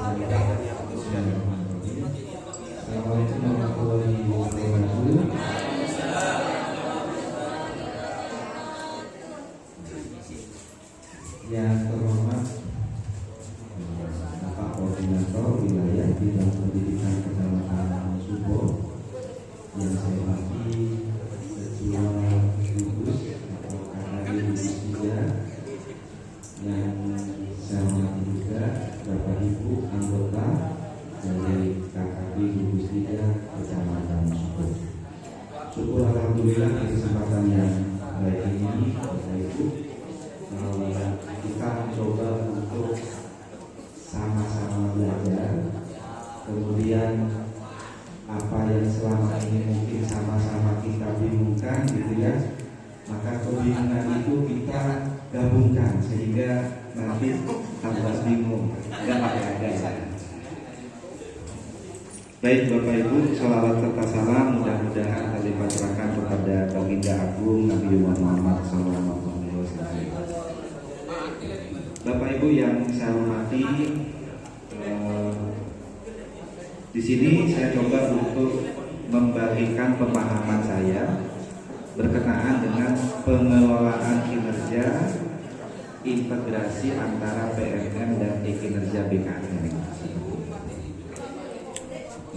Assalamualaikum warahmatullahi wabarakatuh. Yang terhormat Bapak Koordinator Wilayah Bidang Pendidikan Kecamatan Subo, yang saya hormati Ketua Gugus atau KKB Gugus 3, yang saya hormati juga Bapak Ibu anggota dari KKB Gugus 3 Kecamatan Subo. Syukur alhamdulillah di kesempatan yang baik ini Bapak Ibu, kita mencoba untuk sama-sama belajar. Kemudian apa yang selama ini mungkin sama-sama kita bingungkan gitu ya, maka kebingungan itu kita gabungkan sehingga nanti tambah bingung. Enggak pakai ada. Baik Bapak Ibu, sholawat serta salam mudah-mudahan kami panjatkan kepada Baginda Agung Nabi Muhammad SAW. Bapak Ibu yang saya hormati, di sini saya coba untuk membagikan pemahaman saya berkenaan dengan pengelolaan kinerja integrasi antara PNM dan kinerja BKN.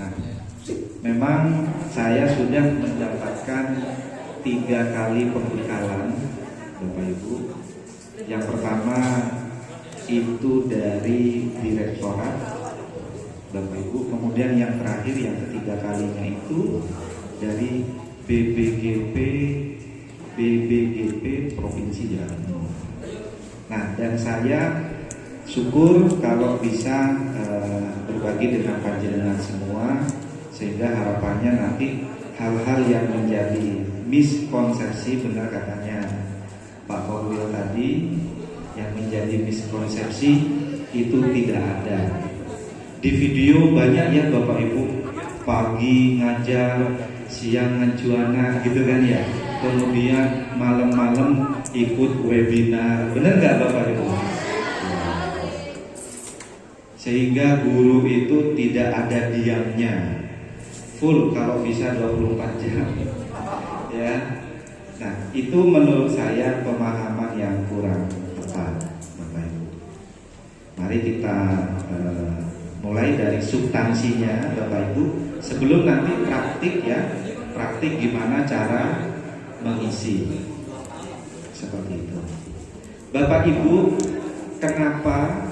Nah, memang saya sudah mendapatkan 3 kali pembekalan Bapak Ibu. Yang pertama itu dari direktorat Bapak Ibu, kemudian yang terakhir yang ketiga kalinya itu dari BBGP Provinsi Jawa Timur. Nah, dan saya syukur kalau bisa berbagi dengan panjenengan semua, sehingga harapannya nanti hal-hal yang menjadi miskonsepsi, benar katanya Pak Korwil tadi, yang menjadi miskonsepsi itu tidak ada. Di video banyak ya Bapak Ibu, pagi ngajar, siang ngejuana gitu kan ya, kemudian malam-malam ikut webinar, benar nggak Bapak Ibu? Sehingga guru itu tidak ada diamnya, full kalau bisa 24 jam ya. Nah, itu menurut saya pemahaman yang kurang tepat Bapak Ibu. Mari kita mulai dari substansinya Bapak Ibu, sebelum nanti praktik ya, praktik gimana cara mengisi seperti itu. Bapak Ibu, kenapa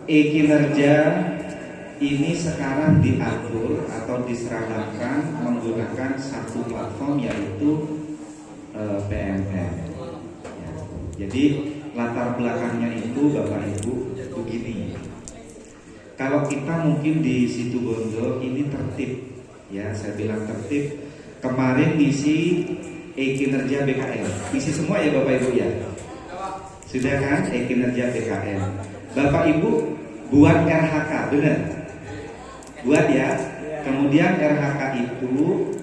kinerja ini sekarang diatur atau diseragamkan menggunakan satu platform, yaitu PNM ya. Jadi latar belakangnya itu Bapak Ibu begini. Kalau kita mungkin di Situbondo ini tertib ya, saya bilang tertib. Kemarin ngisi kinerja BKN, isi semua ya Bapak Ibu ya. Sudah kan kinerja BKN. Bapak Ibu buat RHK, benar? Buat ya. Kemudian RHK itu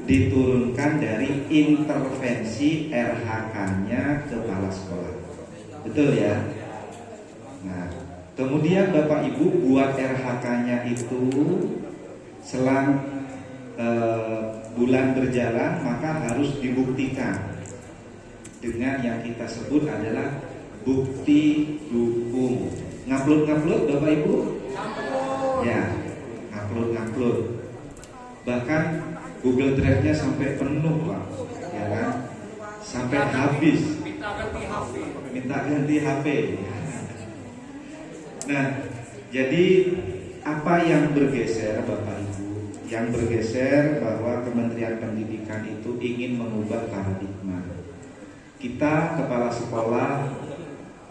diturunkan dari intervensi RHK-nya kepala sekolah, betul ya? Nah, kemudian Bapak Ibu buat RHK-nya itu selang bulan berjalan, maka harus dibuktikan dengan yang kita sebut adalah bukti dukung. Ngupload Bapak Ibu? Ya, ngupload. Bahkan Google Drive-nya sampai penuh Pak, ya kan? Sampai habis. Minta ganti HP. Nah, jadi apa yang bergeser Bapak Ibu? Yang bergeser bahwa Kementerian Pendidikan itu ingin mengubah paradigma. Kita kepala sekolah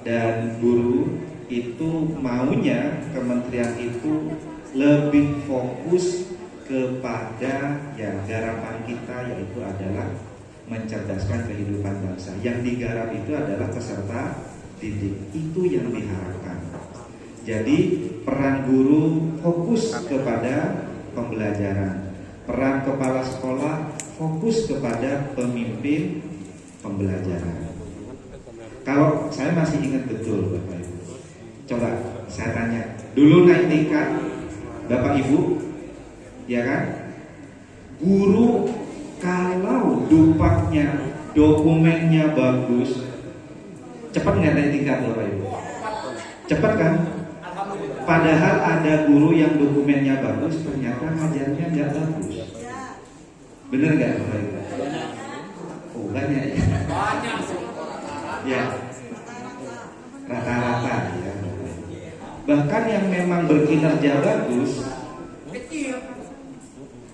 dan guru itu maunya kementerian itu lebih fokus kepada ya garapan kita, yaitu adalah mencerdaskan kehidupan bangsa. Yang digarap itu adalah peserta didik. Itu yang diharapkan. Jadi peran guru fokus kepada pembelajaran, peran kepala sekolah fokus kepada pemimpin pembelajaran. Kalau saya masih ingat betul Bapak Ibu, coba saya tanya, Dulu naik tingkat, Bapak Ibu, ya kan? Guru kalau dupaknya, dokumennya bagus, cepat nggak naik tingkat Bapak Ibu? Cepat kan? Padahal ada guru yang dokumennya bagus, ternyata ngajarnya nggak bagus. Bener nggak Bapak Ibu? Oh banyak ya. Ya, rata-rata ya. Bahkan yang memang berkinerja bagus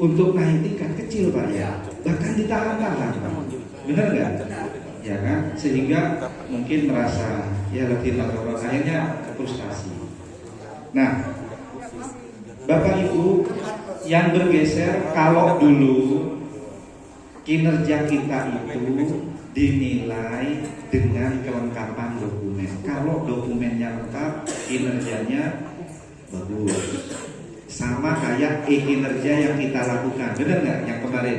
untuk naik tingkat kecil Pak ya, bahkan ditahan-tahan, benar nggak? Ya kan, sehingga mungkin merasa ya lebih lama, akhirnya frustasi. Nah, Bapak Ibu yang bergeser, kalau dulu kinerja kita itu dinilai dengan kelengkapan dokumen. Kalau dokumennya lengkap, kinerjanya bagus. Sama kayak kinerja yang kita lakukan, benar nggak? Yang kemarin,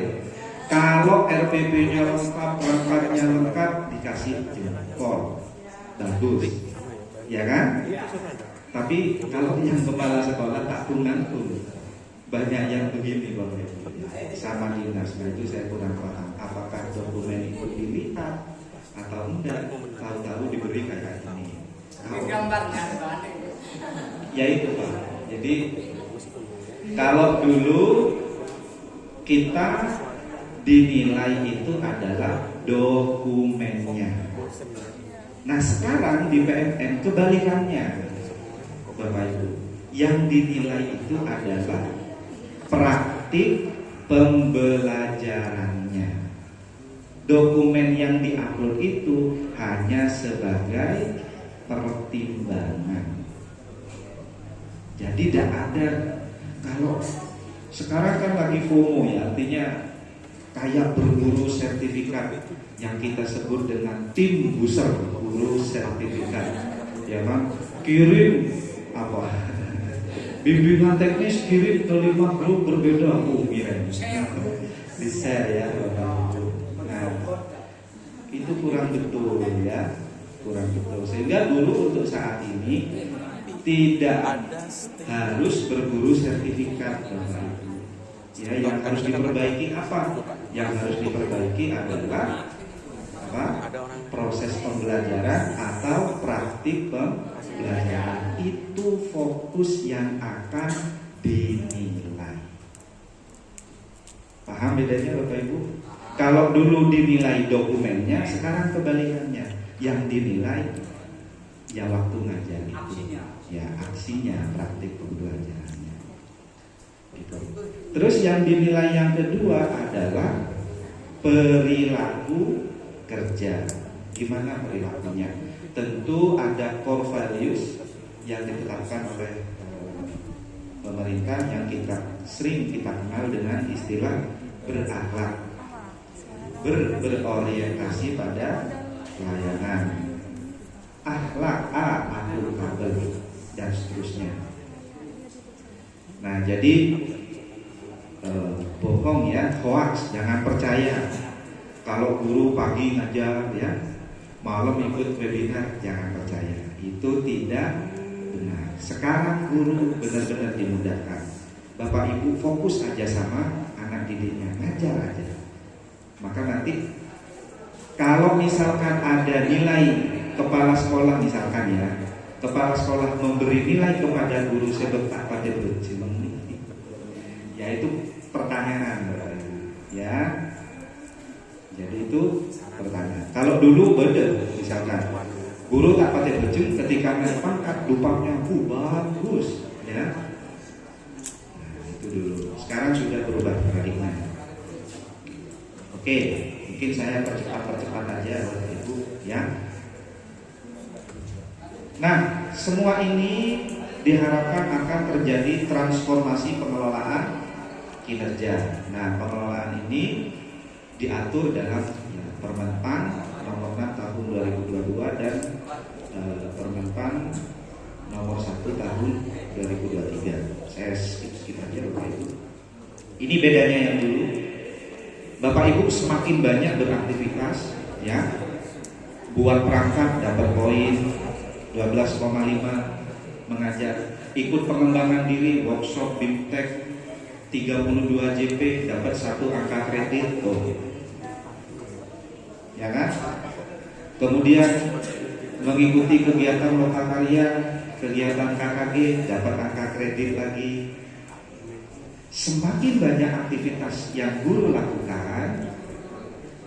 kalau RPP-nya lengkap, perangkatnya lengkap, dikasih jempol, bagus, ya kan? Tapi kalau yang kepala sekolah tak nanggung, banyak yang begini Bang, sama dinas. Nah itu saya kurang paham. Apakah dokumen itu dilihat atau enggak? Tahu-tahu diberi kayak ini. Gambarnya, ya itu Pak. Jadi kalau dulu kita dinilai itu adalah dokumennya. Nah sekarang di PMN kebalikannya Bapak Ibu. Yang dinilai itu adalah praktik pembelajarannya. Dokumen yang diupload itu hanya sebagai pertimbangan. Jadi tidak ada. Kalau sekarang kan lagi FOMO ya, artinya kayak berburu sertifikat yang kita sebut dengan tim booster guru sertifikat, ya kan? Kirim apa? Bimbingan teknis kirim ke 5 grup berbeda. Kirim di share ya. Nah, itu kurang betul ya, kurang betul. Sehingga dulu untuk saat ini tidak harus berburu sertifikat Bapak Ibu. Ya, yang harus diperbaiki apa? Yang harus diperbaiki adalah apa? Proses pembelajaran atau praktik pembelajaran. Itu fokus yang akan dinilai. Paham bedanya Bapak Ibu? Kalau dulu dinilai dokumennya, sekarang kebalikannya. Yang dinilai ya waktu ngajar itu. Ya aksinya, praktik pembelajarannya gitu. Terus yang dinilai yang kedua adalah perilaku kerja. Gimana perilakunya? Tentu ada core values yang ditetapkan oleh pemerintah yang sering kita kenal dengan istilah berakhlak, berorientasi pada pelayanan, akhlak, akuntabel, dan seterusnya. Nah jadi bohong ya, hoax, jangan percaya. Kalau guru pagi ngajar ya, malam ikut webinar, jangan percaya. Itu tidak benar. Sekarang guru benar-benar dimudahkan. Bapak Ibu fokus aja sama anak didiknya, ngajar aja. Maka nanti kalau misalkan ada nilai kepala sekolah misalkan ya, kepala sekolah memberi nilai kepada guru sebentar pada berjemeng, ya itu pertanyaan Bapak Ibu ya. Jadi itu pertanyaan. Kalau dulu beda, misalkan guru tak pakai baju ketika naik pangkat dupaknya bagus ya. Nah, itu dulu. Sekarang sudah berubah paradigmanya. Oke, mungkin saya percepat aja Bapak Ibu ya. Nah, semua ini diharapkan akan terjadi transformasi pengelolaan kinerja. Nah, pengelolaan ini diatur dalam ya, Permenpan nomor 6 tahun 2022 dan Permenpan nomor 1 tahun 2023. Saya skip aja Bapak Ibu. Ini bedanya yang dulu. Bapak Ibu semakin banyak beraktivitas ya. Buat perangkat dapat poin 12,5, mengajar ikut pengembangan diri, workshop, BIMTEK 32 JP dapat 1 angka kredit, ya kan? Kemudian mengikuti kegiatan lokal karya, kegiatan KKG dapat angka kredit lagi. Semakin banyak aktivitas yang guru lakukan,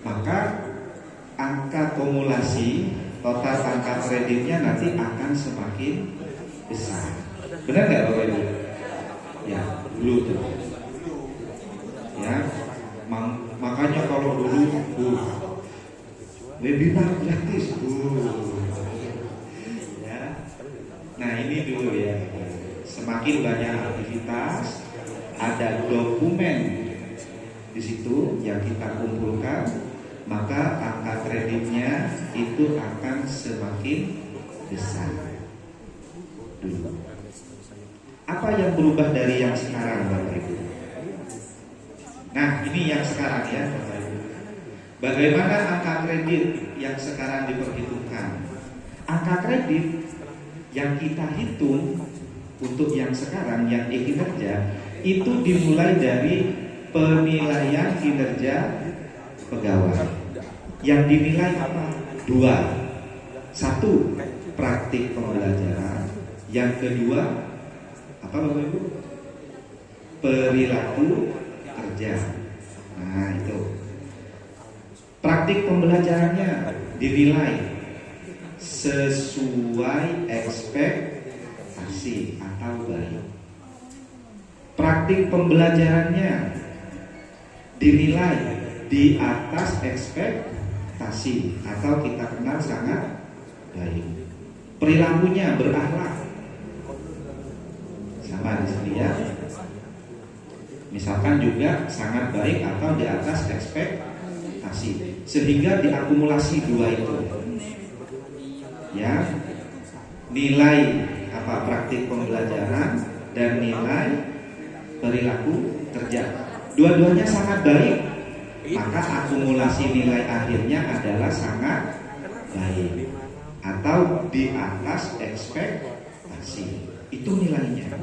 maka angka kumulasi total angka kreditnya nanti akan semakin besar. Benar nggak Bapak Ibu? Ya, dulu tuh. Ya, makanya kalau dulu webinar gratis, ya. Nah ini dulu ya. Semakin banyak aktivitas, ada dokumen di situ yang kita kumpulkan, maka angka kreditnya itu akan semakin besar. Dulu. Apa yang berubah dari yang sekarang, Bapak Ibu? Nah, ini yang sekarang ya, Bapak Ibu. Bagaimana angka kredit yang sekarang diperhitungkan? Angka kredit yang kita hitung untuk yang sekarang, yang kinerja, itu dimulai dari penilaian kinerja pegawai. Yang dinilai apa? 2. 1, praktik pembelajaran. Yang kedua, apa Bapak Ibu? Perilaku kerja. Nah itu. Praktik pembelajarannya dinilai sesuai ekspektasi atau baik. Praktik pembelajarannya dinilai di atas ekspektasi atau kita kenal sangat baik. Perilakunya berakhlak. Sama di sini ya. Misalkan juga sangat baik atau di atas ekspektasi, sehingga diakumulasi 2 itu. Ya, nilai apa praktik pembelajaran dan nilai perilaku kerja. Dua-duanya sangat baik, maka akumulasi nilai akhirnya adalah sangat baik atau di atas ekspektasi. Itu nilainya.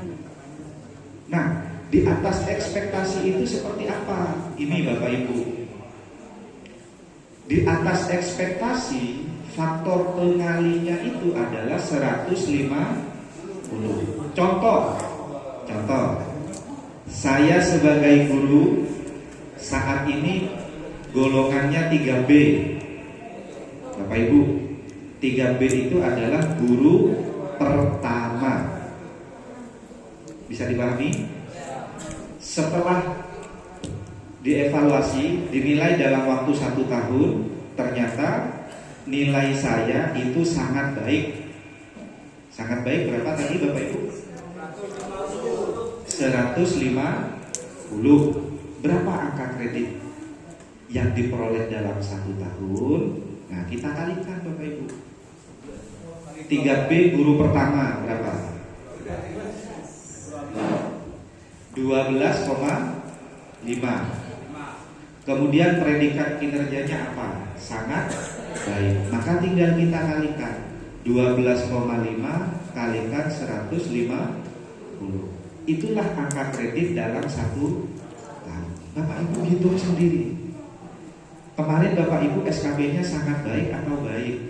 Nah, di atas ekspektasi itu seperti apa? Ini Bapak Ibu. Di atas ekspektasi, faktor pengalinya itu adalah 150. Contoh. Saya sebagai guru saat ini golongannya 3B. Bapak Ibu, 3B itu adalah guru pertama. Bisa dipahami? Setelah dievaluasi, dinilai dalam waktu 1 tahun, ternyata nilai saya itu sangat baik. Sangat baik berapa tadi Bapak Ibu? 150. Berapa angka kredit yang diperoleh dalam 1 tahun? Nah kita kalikan Bapak Ibu. 3B guru pertama berapa? 12,5. Kemudian predikat kinerjanya apa? Sangat baik. Maka tinggal kita kalikan 12,5 kalikan 150. Itulah angka kredit dalam 1 tahun. Bapak Ibu hitung sendiri. Kemarin Bapak Ibu SKP-nya sangat baik atau baik?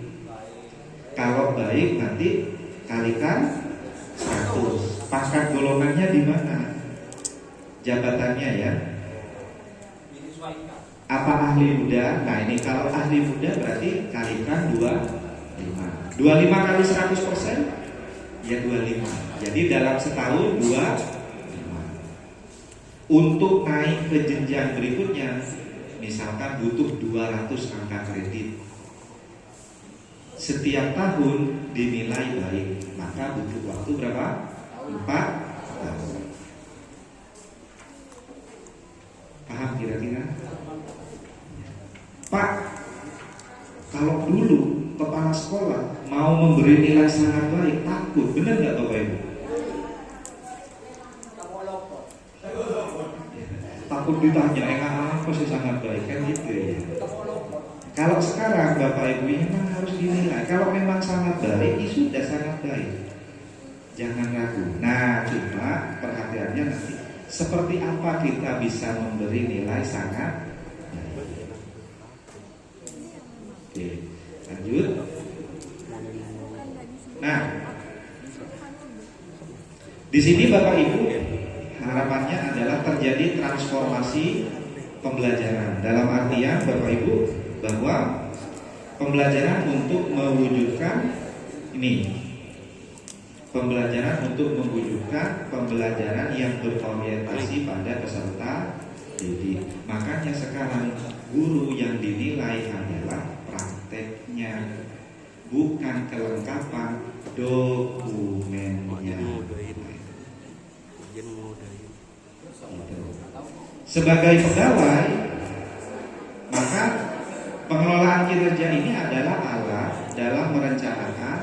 Kalau baik nanti kalikan 100. Pangkat golongannya di mana? Jabatannya ya. Apa ahli muda? Nah ini kalau ahli muda berarti kalikan 25. 25 kali 100% ya 25. Jadi dalam setahun 25. Untuk naik ke jenjang berikutnya, misalkan butuh 200 angka kredit. Setiap tahun dinilai baik, maka butuh waktu berapa? 4 tahun. Paham kira-kira? Pak, kalau dulu kepala sekolah mau memberi nilai sangat baik, takut, benar nggak Bapak Ibu? Takut ditanya, apa sih sangat baik kan gitu ya. Kalau sekarang Bapak Ibu memang harus dinilai. Kalau memang sangat baik, ya sudah sangat baik. Jangan ragu. Nah, cuma perhatiannya nanti seperti apa kita bisa memberi nilai sangat baik. Oke, lanjut. Nah, di sini Bapak Ibu harapannya adalah terjadi transformasi pembelajaran. Dalam artian Bapak Ibu bahwa pembelajaran untuk mewujudkan ini, pembelajaran untuk mewujudkan pembelajaran yang berorientasi pada peserta didik. Makanya sekarang guru yang dinilai adalah prakteknya, bukan kelengkapan dokumennya. Sebagai pegawai, maka pengelolaan kinerja ini adalah alat dalam merencanakan,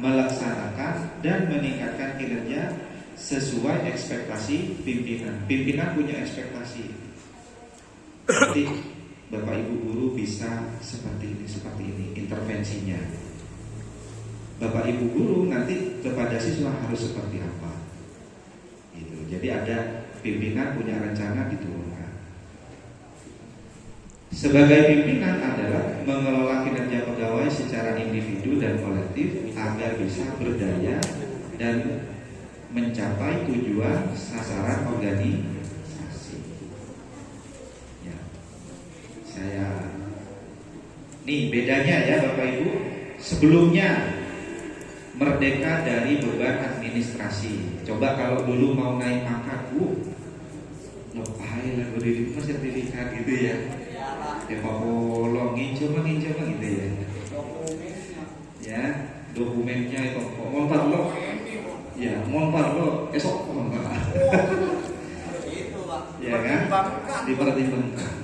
melaksanakan, dan meningkatkan kinerja sesuai ekspektasi pimpinan. Pimpinan punya ekspektasi. Jadi Bapak Ibu guru bisa seperti ini intervensinya. Bapak Ibu guru nanti kepada siswa harus seperti apa. Gitu. Jadi ada pimpinan punya rencana diturunkan. Sebagai pimpinan adalah mengelola kinerja pegawai secara individu dan kolektif agar bisa berdaya dan mencapai tujuan sasaran organisasi. Ya, nih bedanya ya Bapak Ibu. Sebelumnya merdeka dari beban administrasi. Coba kalau dulu mau naik pangkat, ngapain lah berdiri sertifikat gitu ya. Polong nginco gitu ya. Ya, dokumennya itu montar lo. Ya, montar lo esok montar. Ya kan? Dipertimbangkan.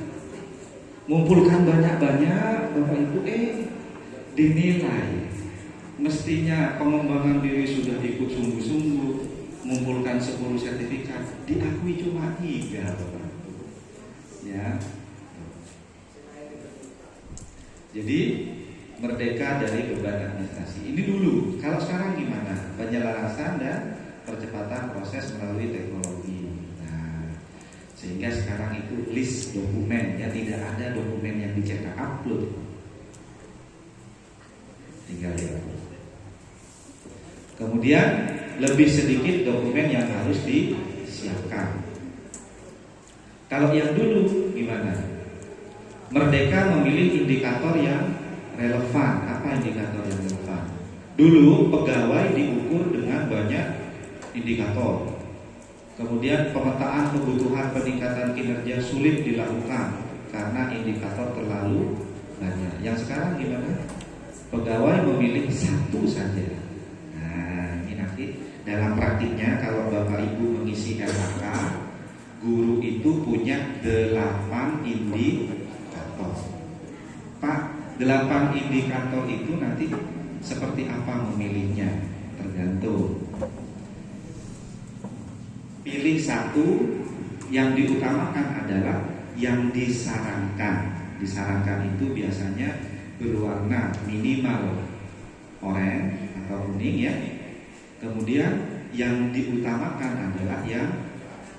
Ngumpulkan banyak-banyak Bapak Ibu dinilai. Mestinya pengembangan diri sudah ikut sungguh-sungguh, mengumpulkan 10 sertifikat, diakui cuma 3 Bapak. Ya. Jadi merdeka dari beban administrasi. Ini dulu. Kalau sekarang gimana? Penyelarasan dan percepatan proses melalui teknologi. Nah, sehingga sekarang itu list dokumen, ya tidak ada dokumen yang dicetak upload. Tinggal diupload. Kemudian lebih sedikit dokumen yang harus disiapkan. Kalau yang dulu gimana? Merdeka memilih indikator yang relevan. Apa indikator yang relevan? Dulu pegawai diukur dengan banyak indikator. Kemudian pemetaan kebutuhan peningkatan kinerja sulit dilakukan karena indikator terlalu banyak. Yang sekarang gimana? Pegawai memilih 1 saja. Nah, ini nanti dalam praktiknya kalau Bapak Ibu mengisi LHK, guru itu punya 8 indikator. Pak, 8 indikator itu nanti seperti apa memilihnya? Tergantung. Pilih 1 yang diutamakan adalah yang disarankan. Disarankan itu biasanya berwarna minimal oranye atau kuning ya. Kemudian yang diutamakan adalah yang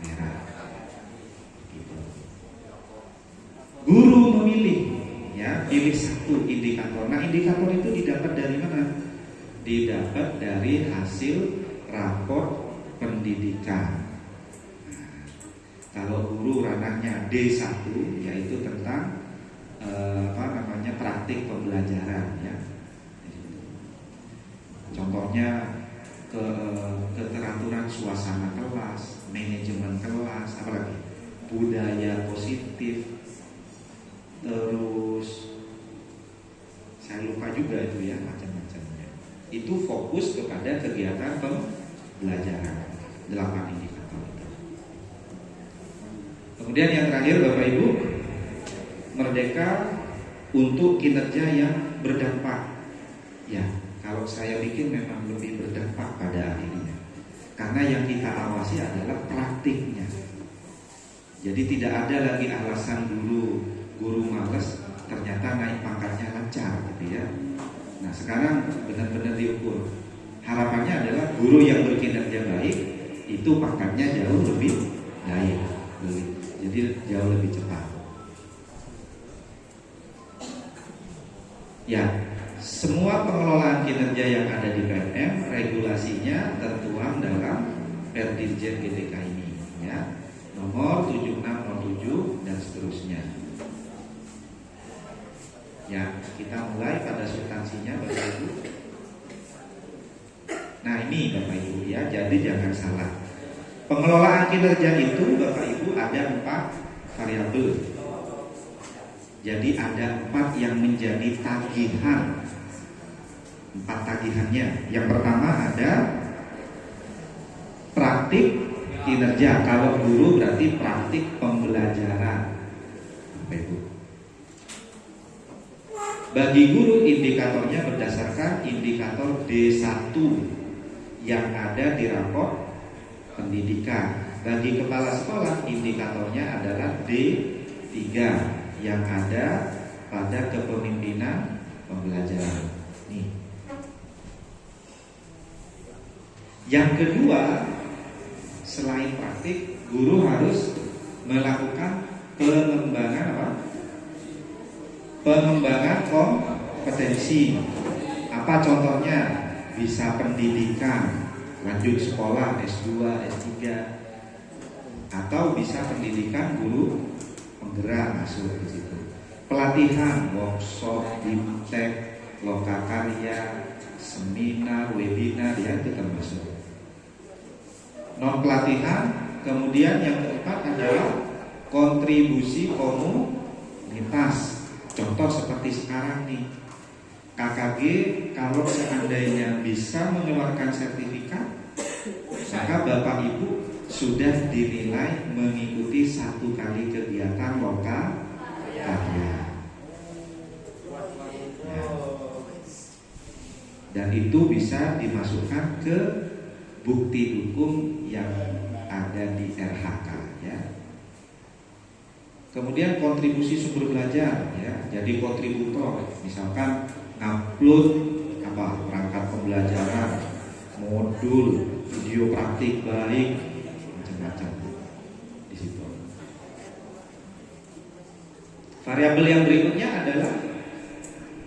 merah. Guru memilih, ya, pilih 1 indikator. Nah, indikator itu didapat dari mana? Didapat dari hasil raport pendidikan. Nah, kalau guru ranahnya D1, yaitu tentang praktik pembelajaran, ya. Contohnya keteraturan suasana kelas, manajemen kelas, apalagi budaya positif. Terus saya lupa juga itu ya macam-macamnya. Itu fokus kepada kegiatan pembelajaran 8 indikator itu. Kemudian yang terakhir Bapak Ibu, merdeka untuk kinerja yang berdampak. Ya, kalau saya bikin memang lebih berdampak pada akhirnya. Karena yang kita awasi adalah praktiknya. Jadi tidak ada lagi alasan guru malas ternyata naik pangkatnya lancar gitu ya. Nah sekarang benar-benar diukur Harapannya adalah guru yang berkinerja baik itu pangkatnya jauh lebih baik, jadi jauh lebih cepat. Ya, semua pengelolaan kinerja yang ada di PNM regulasinya tertuang dalam Perdirjen GTK ini, ya, nomor 7607 dan seterusnya. Ya, kita mulai pada substansinya, Bapak Ibu. Nah, ini Bapak Ibu ya, jadi jangan salah. Pengelolaan kinerja itu Bapak Ibu ada 4 variabel. Jadi ada 4 yang menjadi tagihan. 4 tagihannya. Yang pertama ada praktik kinerja. Kalau guru berarti praktik pembelajaran, Bapak Ibu. Bagi guru indikatornya berdasarkan indikator D1 yang ada di rapor pendidikan. Bagi kepala sekolah indikatornya adalah D3 yang ada pada kepemimpinan pembelajaran. Nih. Yang kedua, selain praktik, guru harus melakukan pengembangan apa? Pengembangan kompetensi. Apa contohnya? Bisa pendidikan lanjut sekolah S2, S3, atau bisa pendidikan guru penggerak masuk di situ. Pelatihan, workshop, bimtek, lokakarya, seminar, webinar, ya itu termasuk. Non pelatihan, kemudian yang keempat adalah kontribusi komunitas. Contoh seperti sekarang nih, KKG kalau seandainya bisa mengeluarkan sertifikat, maka Bapak Ibu sudah dinilai mengikuti 1 kali kegiatan lokal karya. Ya. Dan itu bisa dimasukkan ke bukti hukum yang ada di RHK, ya. Kemudian kontribusi sumber belajar, ya. Jadi kontributor, misalkan ngupload perangkat pembelajaran, modul, video praktik baik, macam-macam di situ. Variabel yang berikutnya adalah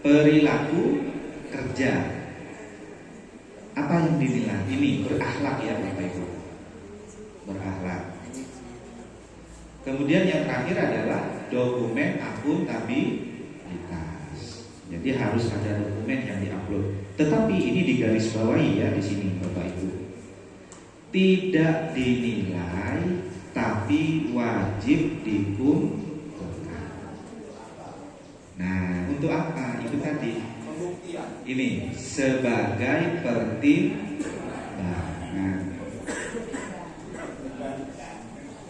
perilaku kerja. Apa yang dinilai? Ini berakhlak, ya Bapak Ibu. Berakhlak. Kemudian yang terakhir adalah dokumen akuntabilitas. Jadi harus ada dokumen yang diupload. Tetapi ini digarisbawahi ya di sini Bapak Ibu. Tidak dinilai tapi wajib dikumpulkan. Nah, untuk apa? Itu tadi. Ini sebagai pertimbangan.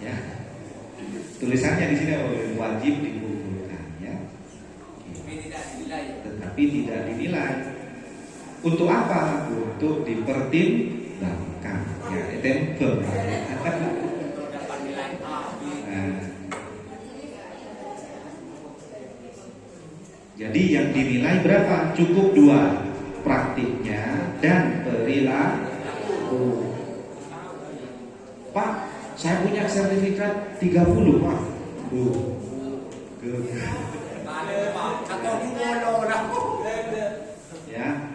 Ya. Tulisannya di sini wajib dikumpulkan, ya. Tetapi tidak dinilai. Untuk apa? Untuk dipertimbangkan. Ya, tempel. Nah, jadi yang dinilai berapa? Cukup 2, praktiknya dan perilaku. Pak, saya punya sertifikat 30, Pak. Ya.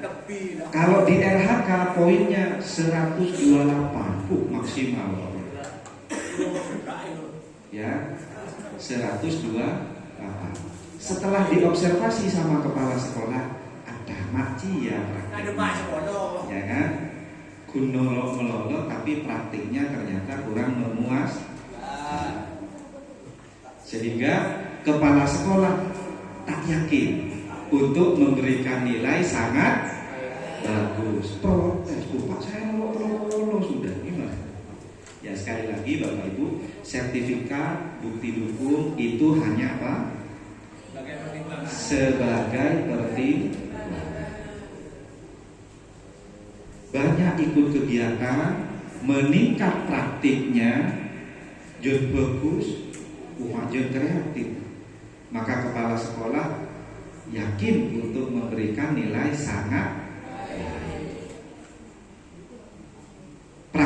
Kalau di RHK poinnya 128, maksimal. Ya. 128. Setelah diobservasi sama kepala sekolah, ada makci ya praktik. Ya kan? Melolok tapi praktiknya ternyata kurang memuaskan. Sehingga kepala sekolah tak yakin untuk memberikan nilai sangat bagus. Protes, Pak saya lolos sudah, gimana? Ya sekali lagi Bapak Ibu, sertifikat bukti dukung itu hanya apa? Sebagai pertimbangan. Banyak ikut kegiatan, meningkat praktiknya, jadi bagus, jadi kreatif. Maka kepala sekolah yakin untuk memberikan nilai sangat baik.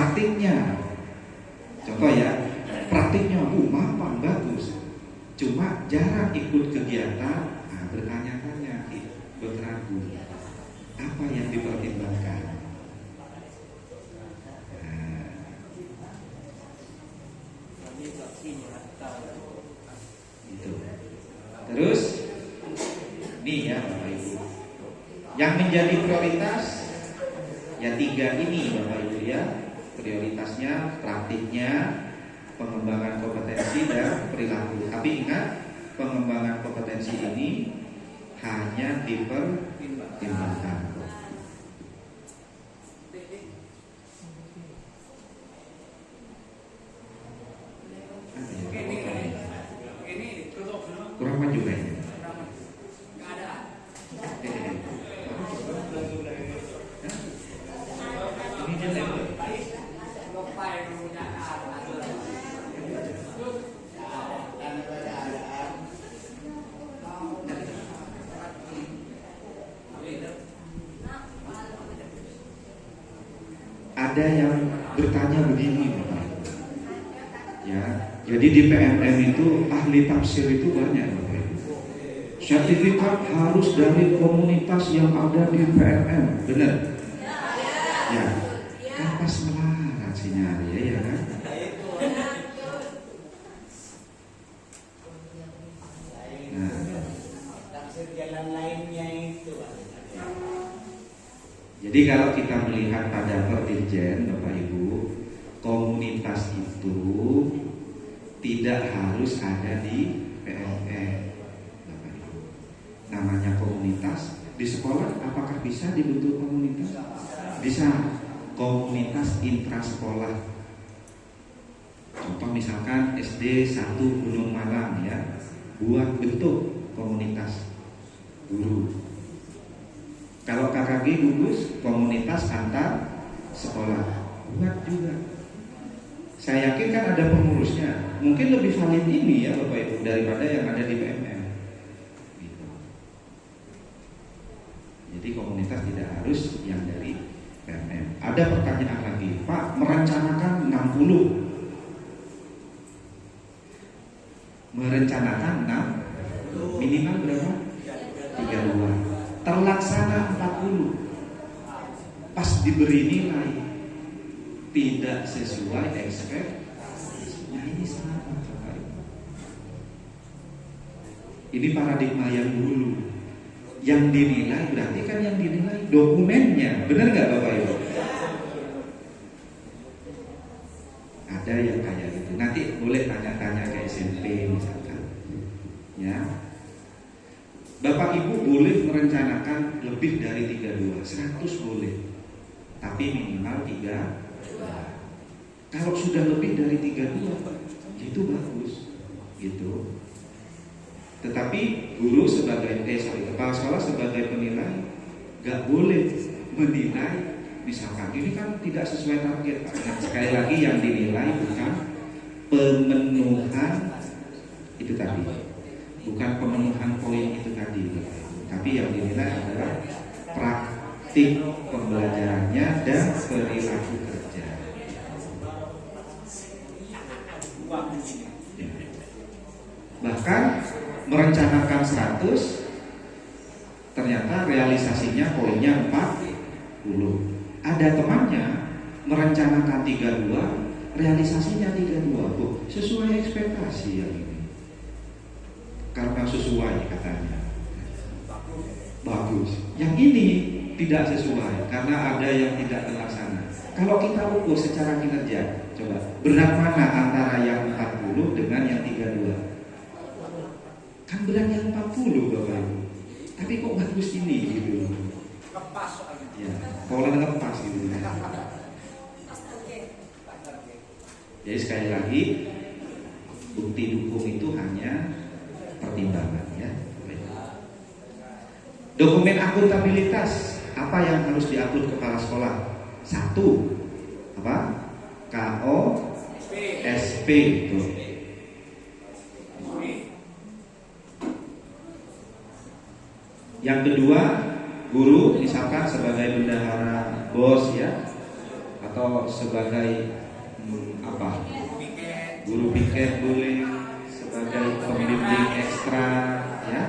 praktiknya. Contoh ya, praktiknya mapan bagus, cuma jarang ikut kegiatan. Nah, bertanya-tanya, berragu, apa yang dipertimbangkan? Itu. Terus, nih ya Bapak Ibu, yang menjadi prioritas ya 3 ini Bapak Ibu ya. Prioritasnya, praktiknya, pengembangan kompetensi dan perilaku. Tapi ingat, pengembangan kompetensi ini hanya dipertimbangkan. Kurang maju kayaknya. Ini dia level. Ada yang bertanya begini, Bapak. Ya, jadi di PMM itu ahli tafsir itu banyak, Bapak Ibu. Sertifikat harus dari komunitas yang ada di PMM, benar? Ya, kan pas melarat sih nyari ya kan? Nah, tafsir jalan lainnya itu. Jadi kalau kita melihat pada Perdirjen, Bapak Ibu, komunitas itu tidak harus ada di PMM, Bapak Ibu. Namanya komunitas di sekolah, apakah bisa dibentuk komunitas? Bisa. Komunitas intrasekolah. Contoh misalkan SD 1 Gunung Malang ya, buat bentuk komunitas guru. Kalau KKG gugus komunitas antar sekolah, buat juga. Saya yakin kan ada pengurusnya. Mungkin lebih valid ini ya Bapak Ibu daripada yang ada di PMM. Gitu. Jadi komunitas tidak harus yang dari PMM. Ada pertanyaan lagi, Pak, merencanakan 60. Merencanakan 6, minimal berapa? 32. Terlaksana 40. Pas diberi nilai tidak sesuai ekspektasi. Nah ini salah. Ini paradigma yang dulu. Yang dinilai berarti kan yang dinilai dokumennya, benar nggak Bapak Ibu? Ada yang kayak gitu. Nanti boleh tanya-tanya ke SMP misalkan, ya. Bapak Ibu boleh merencanakan lebih dari 32, 100 boleh, tapi minimal 3. Kalau sudah lebih dari 32, itu bagus, gitu. Tetapi guru sebagai kepala sekolah sebagai penilai gak boleh menilai misalkan ini kan tidak sesuai target. Nah, sekali lagi yang dinilai bukan pemenuhan itu tadi, bukan pemenuhan poin itu tadi, tapi yang dinilai adalah praktik pembelajarannya dan perilaku kerja. Bahkan merencanakan 100 ternyata realisasinya poinnya 40. Ada temannya merencanakan 32, realisasinya 32. Sesuai ekspektasi yang ini. Karena sesuai katanya. Bagus. Yang ini tidak sesuai karena ada yang tidak terlaksana. Kalau kita ukur secara kinerja, coba berat mana antara yang 40 dengan yang 32? Kan berat yang 40 Bapak Ibu. Tapi kok bagus ini gitu. Ngepas soalnya. Ya, pola ngepas gitu. Jadi sekali lagi bukti dukung itu hanya pertimbangan ya. Dokumen akuntabilitas apa yang harus diatur kepala sekolah? 1. Apa? KOSP itu. Yang kedua, guru misalkan sebagai bendahara BOS ya, atau atau sebagai apa? Guru piket boleh, sebagai pembimbing ekstra, ya.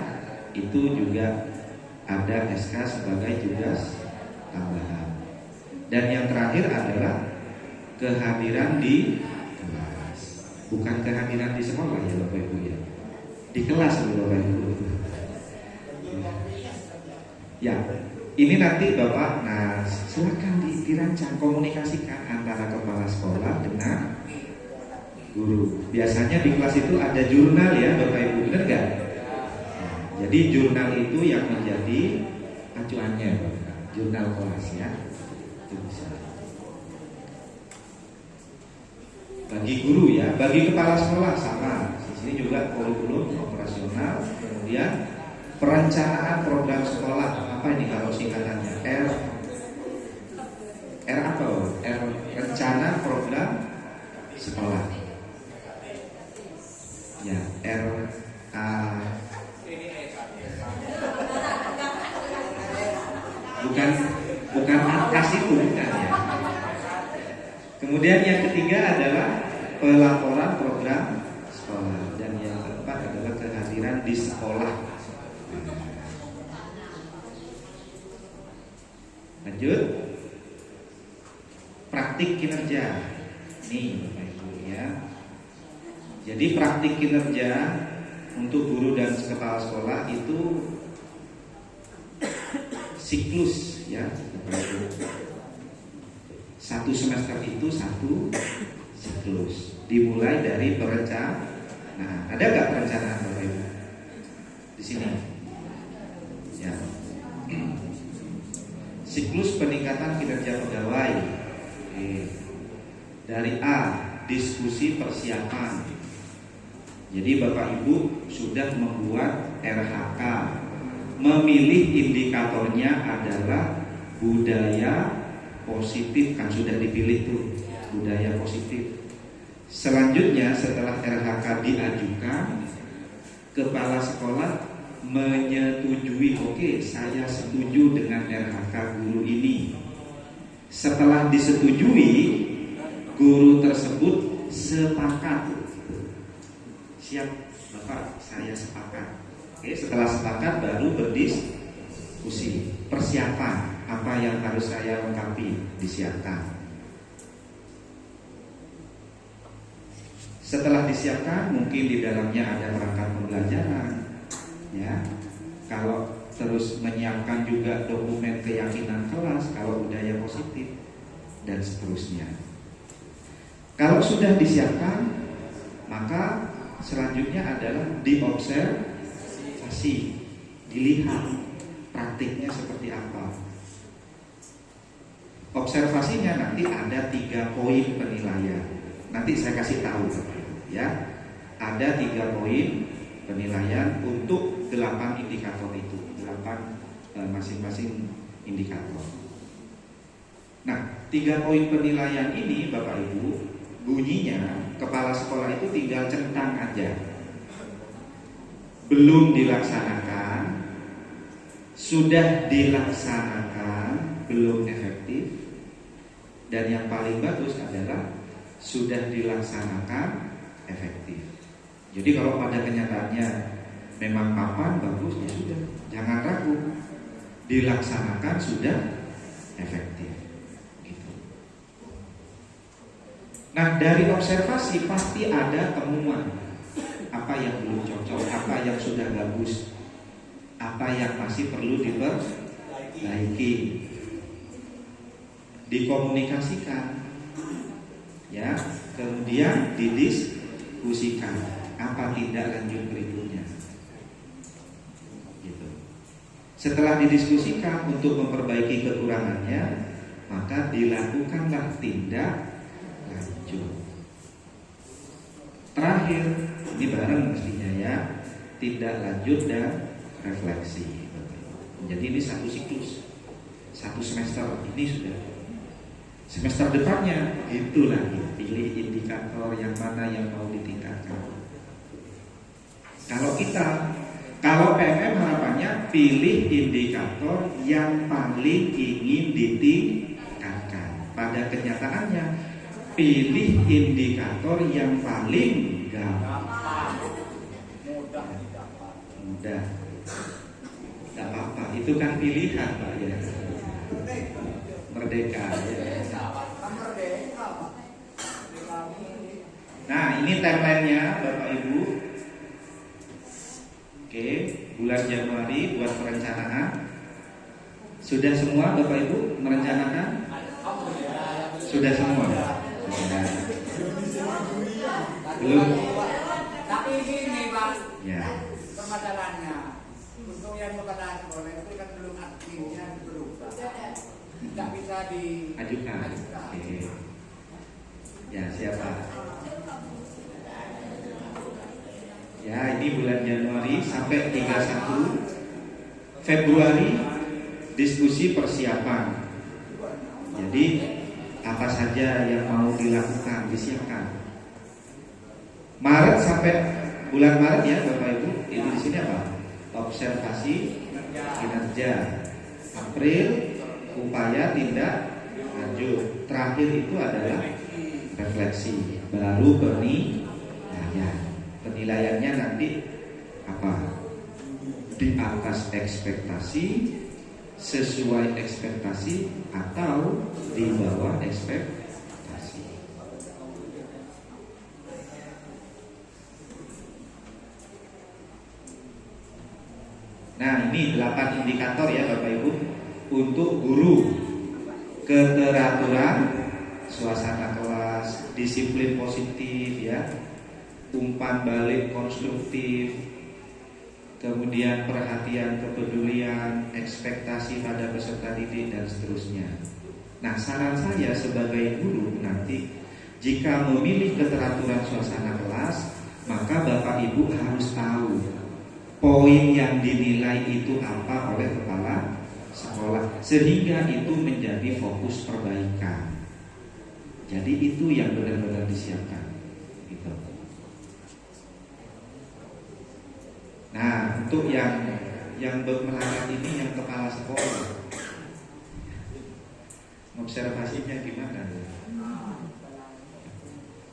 Itu juga ada SK sebagai tugas tambahan. Dan yang terakhir adalah kehadiran di kelas. Bukan kehadiran di sekolah ya Bapak Ibu ya. Di kelas Bapak Ibu. Ya, ini nanti Bapak, nah silakan dirancang, komunikasikan antara kepala sekolah dengan guru. Biasanya di kelas itu ada jurnal ya Bapak Ibu, benar nggak? Jadi jurnal itu yang menjadi acuannya, jurnal kelas ya. Itu bisa. Bagi guru ya, bagi kepala sekolah sama. Di sini juga kurikulum operasional, kemudian perencanaan program sekolah. Apa ini kalau singkatannya? R apa? R rencana program sekolah. Ya, R A. Bukan atas itu bukan ya. Kemudian yang ketiga adalah pelaporan program sekolah, dan yang keempat adalah kehadiran di sekolah. Lanjut, praktik kinerja. Nih Bapak Ibu ya. Jadi praktik kinerja untuk guru dan kepala sekolah itu siklus ya. Satu semester itu satu siklus. Dimulai dari perencanaan. Nah, ada nggak perencanaan Bapak Ibu di sini? Ya. Siklus peningkatan kinerja pegawai. Dari A, diskusi persiapan. Jadi Bapak Ibu sudah membuat RHK. Memilih indikatornya adalah budaya positif, kan sudah dipilih tuh, budaya positif. Selanjutnya setelah RHK diajukan, kepala sekolah menyetujui, oke, saya setuju dengan RHK guru ini. Setelah disetujui, guru tersebut sepakat. Siap Bapak, saya sepakat. Oke, setelah sepakat baru berdiskusi. Persiapan, apa yang harus saya lengkapi, disiapkan. Setelah disiapkan, mungkin di dalamnya ada perangkat pembelajaran, ya. Kalau terus menyiapkan juga dokumen keyakinan kelas, kalau budaya positif, dan seterusnya. Kalau sudah disiapkan, maka selanjutnya adalah diobservasi, dilihat praktiknya seperti apa. Observasinya nanti ada 3 poin penilaian. Nanti saya kasih tahu ya. Ada 3 poin penilaian untuk 8 indikator itu, 8 masing-masing indikator. Nah, 3 poin penilaian ini Bapak Ibu, bunyinya kepala sekolah itu tinggal centang aja. Belum dilaksanakan, sudah dilaksanakan, belum efektif, dan yang paling bagus adalah sudah dilaksanakan efektif. Jadi kalau pada kenyataannya memang papan bagus, ya sudah, jangan ragu, dilaksanakan sudah efektif. Gitu. Nah, dari observasi pasti ada temuan, apa yang belum cocok, apa yang sudah bagus, apa yang masih perlu diperbaiki, dikomunikasikan, ya, kemudian didiskusikan apa tindak lanjut berikutnya. Gitu. Setelah didiskusikan untuk memperbaiki kekurangannya, maka dilakukanlah tindak lanjut. Terakhir, ini bareng mestinya ya, tindak lanjut dan refleksi. Jadi ini satu siklus, satu semester ini sudah. Semester depannya itu lagi, pilih indikator yang mana yang mau ditingkatkan. Kalau PMM harapannya pilih indikator yang paling ingin ditingkatkan, pada kenyataannya pilih indikator yang paling gampang, mudah. Gak apa-apa, itu kan pilihan Pak ya. Merdeka ya. Nah ini timelinenya Bapak Ibu. Oke, bulan Januari buat perencanaan. Sudah semua Bapak Ibu merencanakan? Sudah semua? Sudah. Belum? Tapi ini Pak, ya. permasalahannya untuk yang kepada sekolah itu kan belum aktifnya berubah, tidak bisa diajukan. Oke. Ya siapa? Ya ini bulan Januari sampai 31 Februari diskusi persiapan. Jadi apa saja yang mau dilakukan disiapkan. Maret sampai bulan Maret ya Bapak Ibu, itu di sini apa? Observasi kinerja. April upaya tindak lanjut. Terakhir itu adalah refleksi. Baru penilaian. Penilaiannya nanti apa? Di atas ekspektasi, sesuai ekspektasi, atau di bawah ekspektasi. Nah ini 8 indikator ya Bapak Ibu untuk guru. Keteraturan suasana kelas, disiplin positif ya, umpan balik konstruktif, kemudian perhatian, kepedulian, ekspektasi pada peserta didik dan seterusnya. Nah saran saya sebagai guru nanti, jika memilih keteraturan suasana kelas, maka Bapak Ibu harus tahu poin yang dinilai itu apa oleh kepala sekolah, sehingga itu menjadi fokus perbaikan. Jadi itu yang benar-benar disiapkan gitu. Nah untuk yang bermelanggar ini yang kepala sekolah, observasinya gimana?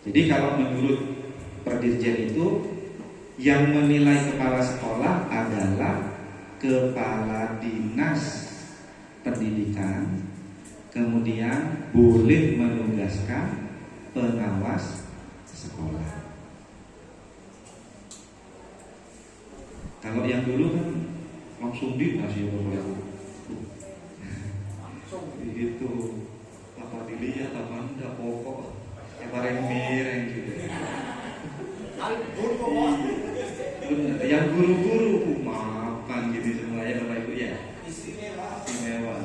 Jadi kalau menurut Perdirjen itu yang menilai kepala sekolah adalah kepala dinas pendidikan, kemudian boleh menugaskan pengawas sekolah. Kalau yang dulu kan langsung dinas ya Bapak Ibu. Itu apa dilihat apa enggak pokok yang mireng gitu. Benar, yang guru-guru maafkan gitu semua ya Bapak Ibu ya. Istimewa.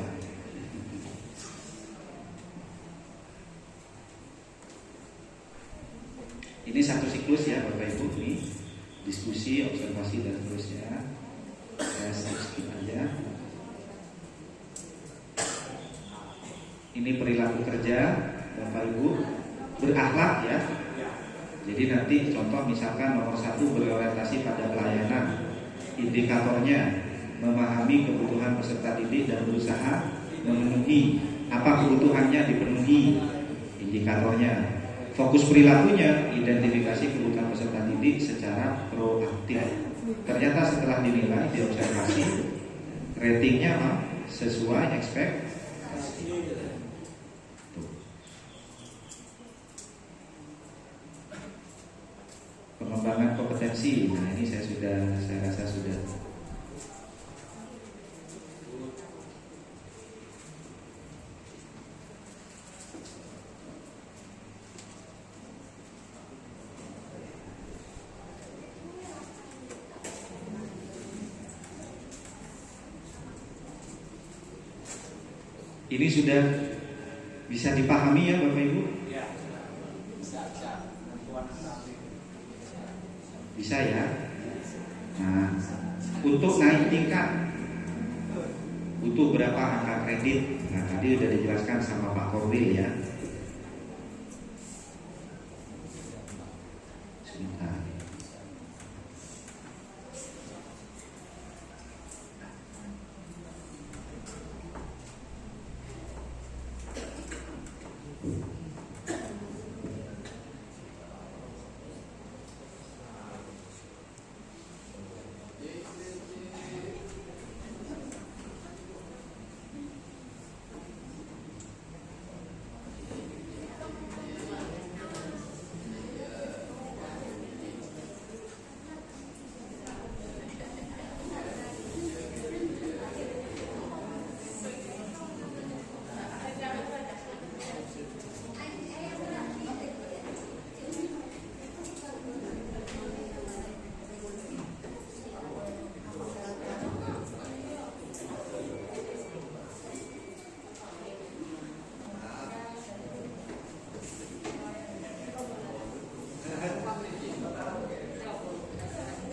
Ini satu siklus ya Bapak Ibu, ini diskusi, observasi dan seterusnya. Saya skip aja. Ini perilaku kerja Bapak Ibu, berakhlak ya. Jadi nanti contoh misalkan nomor 1 berorientasi pada pelayanan. Indikatornya memahami kebutuhan peserta didik dan berusaha memenuhi. Apa kebutuhannya dipenuhi, indikatornya. Fokus perilakunya identifikasi kebutuhan peserta didik secara proaktif. Ternyata setelah dinilai, diobservasi, ratingnya sesuai ekspektasi. Pengembangan kompetensi. Nah ini saya rasa sudah. Ini sudah bisa dipahami ya Bapak Ibu? Ya. Bisa ya. Nah, untuk naik tingkat butuh berapa angka kredit? Nah, tadi sudah dijelaskan sama Pak Korwil ya. Sebentar.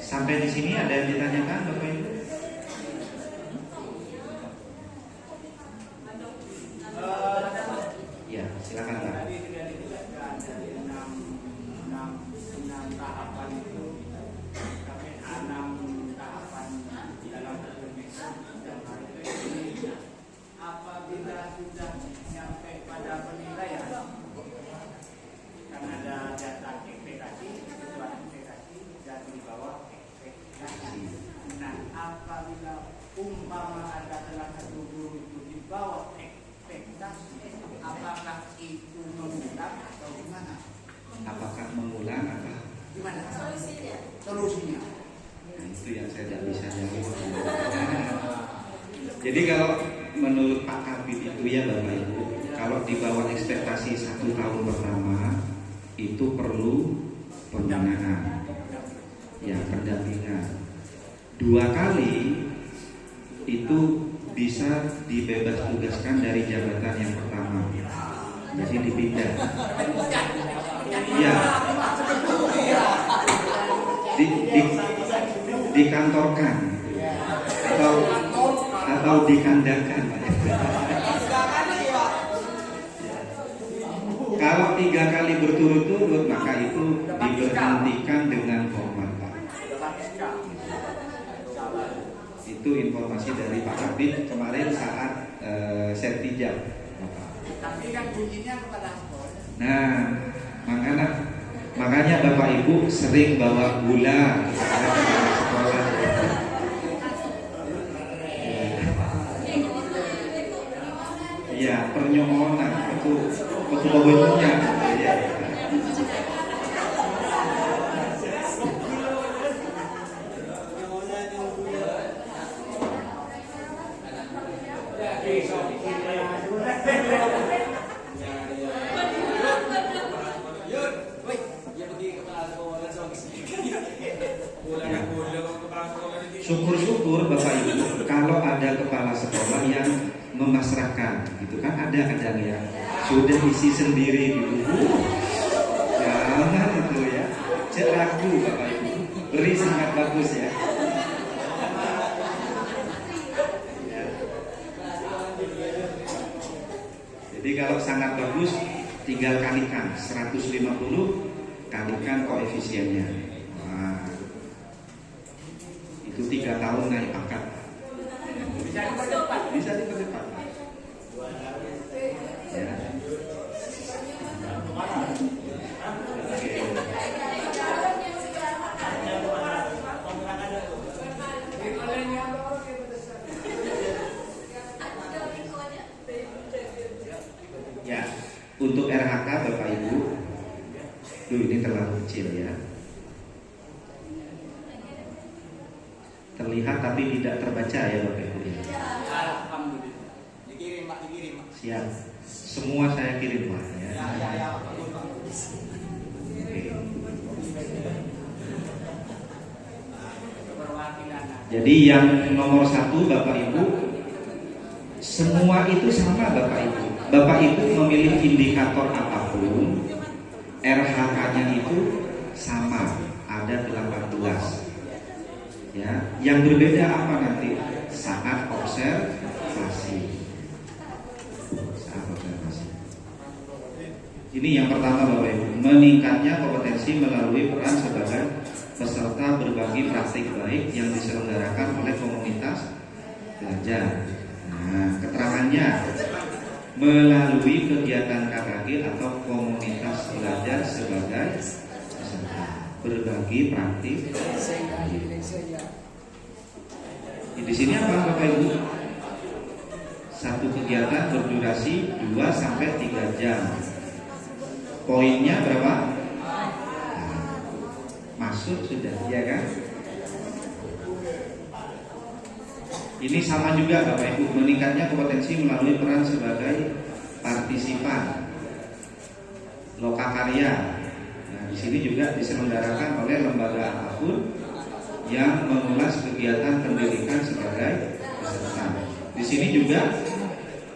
Sampai di sini ada yang ditanyakan Bapak Ibu? Ya, silakan Pak. Tadi sudah dijelaskan dari enam tahapan itu sampai 6 tahapan dalam bermegah dan ini apabila sudah sampai pada penilaian kan ada data ekspektasi, kebutuhan ekspektasi dan di bawah ekspektasi. Nah, apabila umpama ada salah satu guru itu di bawah ekspektasi, apakah itu mengulang atau gimana? Apakah mengulang apa? Gimana? Solusinya. Nah, itu yang saya tidak bisa jawab. Jadi kalau menurut Pak Kabid itu ya Bapak Ibu, kalau di bawah ekspektasi 1 tahun pertama itu perlu pembinaan, ya pendampingan. 2 kali itu bisa dibebas tugaskan dari jabatan yang pertama, jadi dipindah. Iya, dikantorkan atau dikandakan. Kalau 3 kali berturut-turut maka itu diberhentikan dengan hormat. Itu informasi dari Pak Kabid kemarin saat sertijab. Tapi kan bunyinya kepada Nah, makanya Bapak Ibu sering bawa gula ke sekolah. Iya, pernyoonan itu bentuknya. Ya. Syukur-syukur Bapak Ibu kalau ada kepala sekolah yang memasrahkan, gitu kan, ada kadang ya sudah isi sendiri gitu. Jangan itu ya, ceraku Bapak Ibu, beri sangat bagus ya. Jadi kalau sangat bagus tinggal kalikan 150 kalikan koefisiennya. Nah, itu 3 tahun naik pangkat. Bisa dipercepat. Ya. Ya, untuk RHK Bapak Ibu, ini terlalu kecil ya. Terlihat tapi tidak terbaca ya Bapak Ibu. Alhamdulillah. Dikirim Pak, dikirim Pak. Siap. Semua saya kirim Pak ya. Ya. Oke. Perwakilan. Jadi yang nomor 1 Bapak Ibu, semua itu sama Bapak Ibu. Bapak Ibu memilih indikator apapun, RHK-nya itu sama, ada 18. Ya, yang berbeda apa nanti? Saat observasi. Saat observasi. Ini yang pertama Bapak Ibu, meningkatnya kompetensi melalui peran sebagai peserta berbagi praktik baik yang diselenggarakan oleh komunitas belajar. Nah, keterangannya melalui kegiatan KKG atau komunitas belajar sebagai peserta berbagi praktik. Di sini apa Bapak Ibu? Satu kegiatan berdurasi 2 sampai 3 jam. Poinnya berapa? Nah, masuk sudah, ya kan? Ini sama juga Bapak Ibu, meningkatnya kompetensi melalui peran sebagai partisipan lokakarya. Nah, di sini juga diselenggarakan oleh lembaga apapun yang mengulas kegiatan pendidikan sebagai peserta. Di sini juga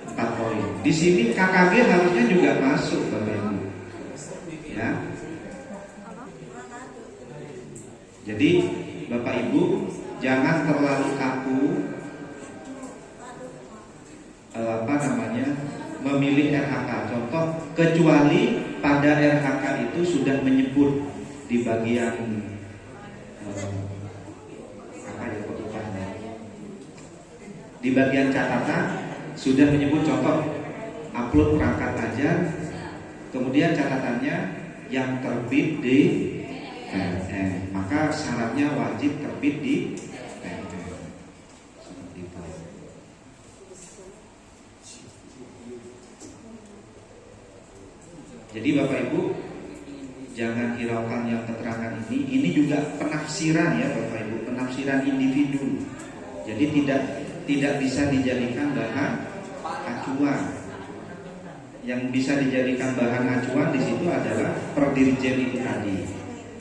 4 poin. Di sini KKG harusnya juga masuk Bapak Ibu. Ya. Jadi Bapak Ibu jangan terlalu kaku memilih RHK. Contoh, kecuali pada RHK itu sudah menyebut di bagian di bagian catatan sudah menyebut, contoh upload perangkat ajar, kemudian catatannya yang terbit di PLN, maka syaratnya wajib terbit di PLN. Seperti itu. Jadi Bapak Ibu jangan hiraukan yang keterangan ini. Ini juga penafsiran ya Bapak Ibu, penafsiran individu. Jadi tidak bisa dijadikan bahan acuan. Yang bisa dijadikan bahan acuan di situ adalah perdirjen itu tadi.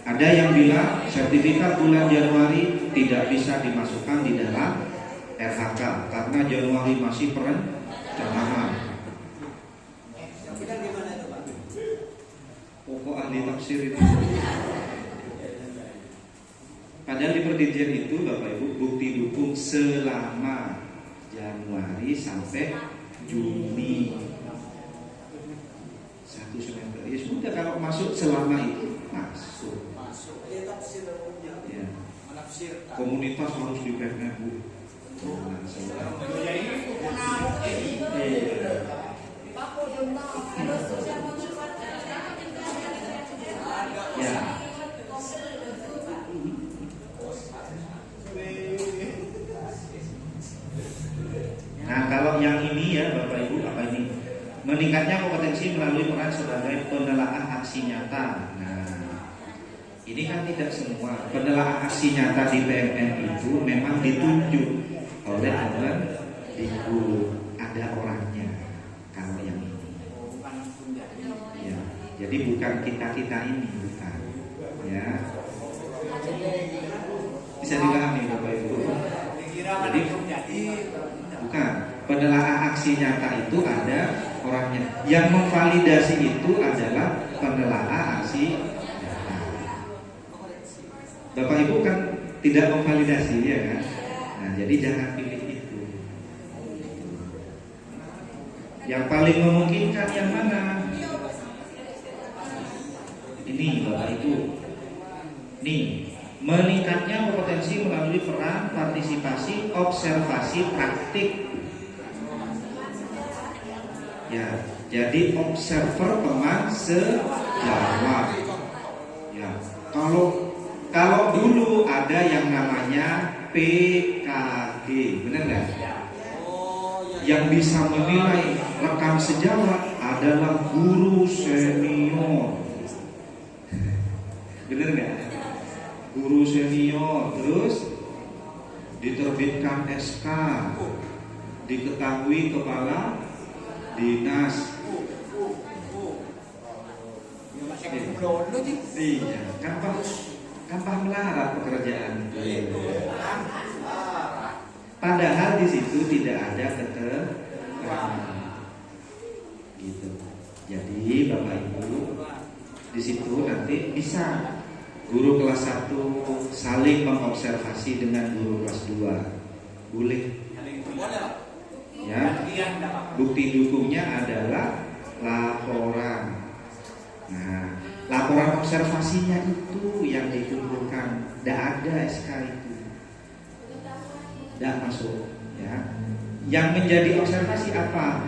Ada yang bilang sertifikat bulan Januari tidak bisa dimasukkan di dalam RHK karena Januari masih perencanaan. Pokok ahli tafsir itu. Padahal di perdirjen itu Bapak Ibu bukti dukung selama Januari sampai Juni. Satu semester. Ya sudah, kalau masuk selama itu masuk. Ya. Komunitas harus dipelihara Bu. Ya. Nah, kalau yang ini ya Bapak Ibu, apa ini? Meningkatnya kompetensi melalui peran sebagai penelaah aksi nyata. Nah, ini kan tidak semua. Penelaah aksi nyata di PLN itu memang ditunjuk oleh Kemendikbud, ada orangnya. Kalau yang ini, ya, jadi bukan kita ini, bukan. Ya, bisa dipahami Bapak Ibu. Jadi bukan. Penelaah aksi nyata itu ada orangnya. Yang memvalidasi itu adalah penelaah aksi nyata. Bapak Ibu kan tidak memvalidasi ya kan. Nah, jadi jangan pilih itu. Yang paling memungkinkan yang mana? Ini Bapak Ibu. Nih, meningkatnya kompetensi melalui peran partisipasi, observasi, praktik. Ya, jadi observer teman sejawat. Ya, kalau dulu ada yang namanya PKG, benar nggak? Yang bisa menilai rekam sejawat adalah guru senior, benar nggak? Guru senior, terus diterbitkan SK, diketahui kepala dinas. Iya, gampang melarat pekerjaan. Padahal di situ tidak ada keterangan. Gitu. Jadi Bapak Ibu di situ nanti bisa guru kelas 1 saling mengobservasi dengan guru kelas 2. Boleh. Ya, bukti dukungnya adalah laporan. Nah, laporan observasinya itu yang dikumpulkan. Tidak ada SK itu, tidak masuk. Ya, yang menjadi observasi apa?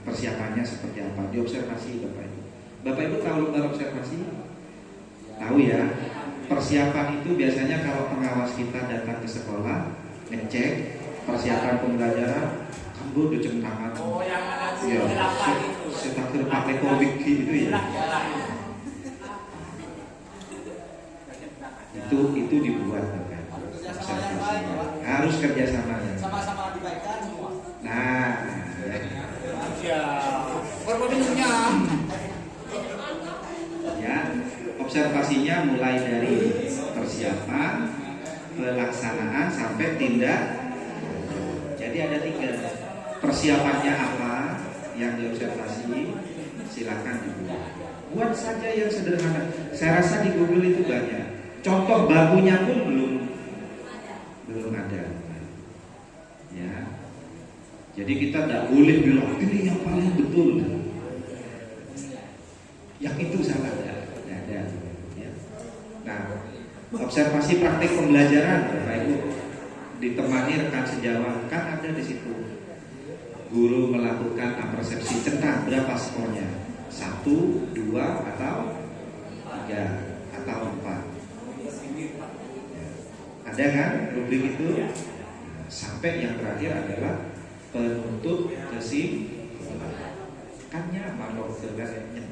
Persiapannya seperti apa? Diobservasi Bapak Ibu. Bapak Ibu tahu lembar observasi? Tahu ya. Persiapan itu biasanya kalau pengawas kita datang ke sekolah ngecek persiapan pembelajaran, kamu udah jam tangan. Oh, yang ada ya, setakir pakai komik gitu ya. Itu dibuat kan. Harus kerjasama ya. Sama-sama dibaikkan semua. Nah, ya. Ya, observasinya mulai dari persiapan, pelaksanaan sampai tindak. Jadi ada 3. Persiapannya apa yang diobservasi, silakan dibuat. Buat saja yang sederhana. Saya rasa di Google itu banyak. contoh bakunya pun belum ada. Ya. Jadi kita tidak boleh bilang ini yang paling betul, yang itu salah. Tidak ada. Ya. Nah, observasi praktik pembelajaran, Bapak Ibu, ditemani rekan sejawat, kan ada di situ. Guru melakukan apersepsi centang, berapa skornya? 1, 2, atau 3, atau 4. Ada kan rubrik itu? Sampai yang terakhir adalah penutup kesimpulan. Kan nyaman loh sebenarnya.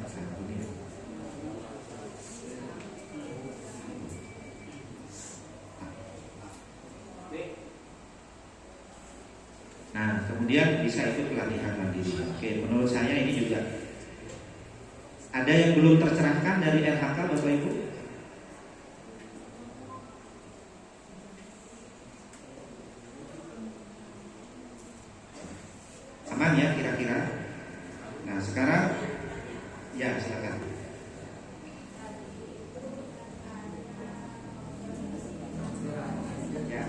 Nah, kemudian bisa ikut pelatihan mandiri. Oke, menurut saya ini juga ada yang belum tercerahkan dari LHK, Bapak Ibu? Aman ya kira-kira? Nah, sekarang ya silakan. Ya.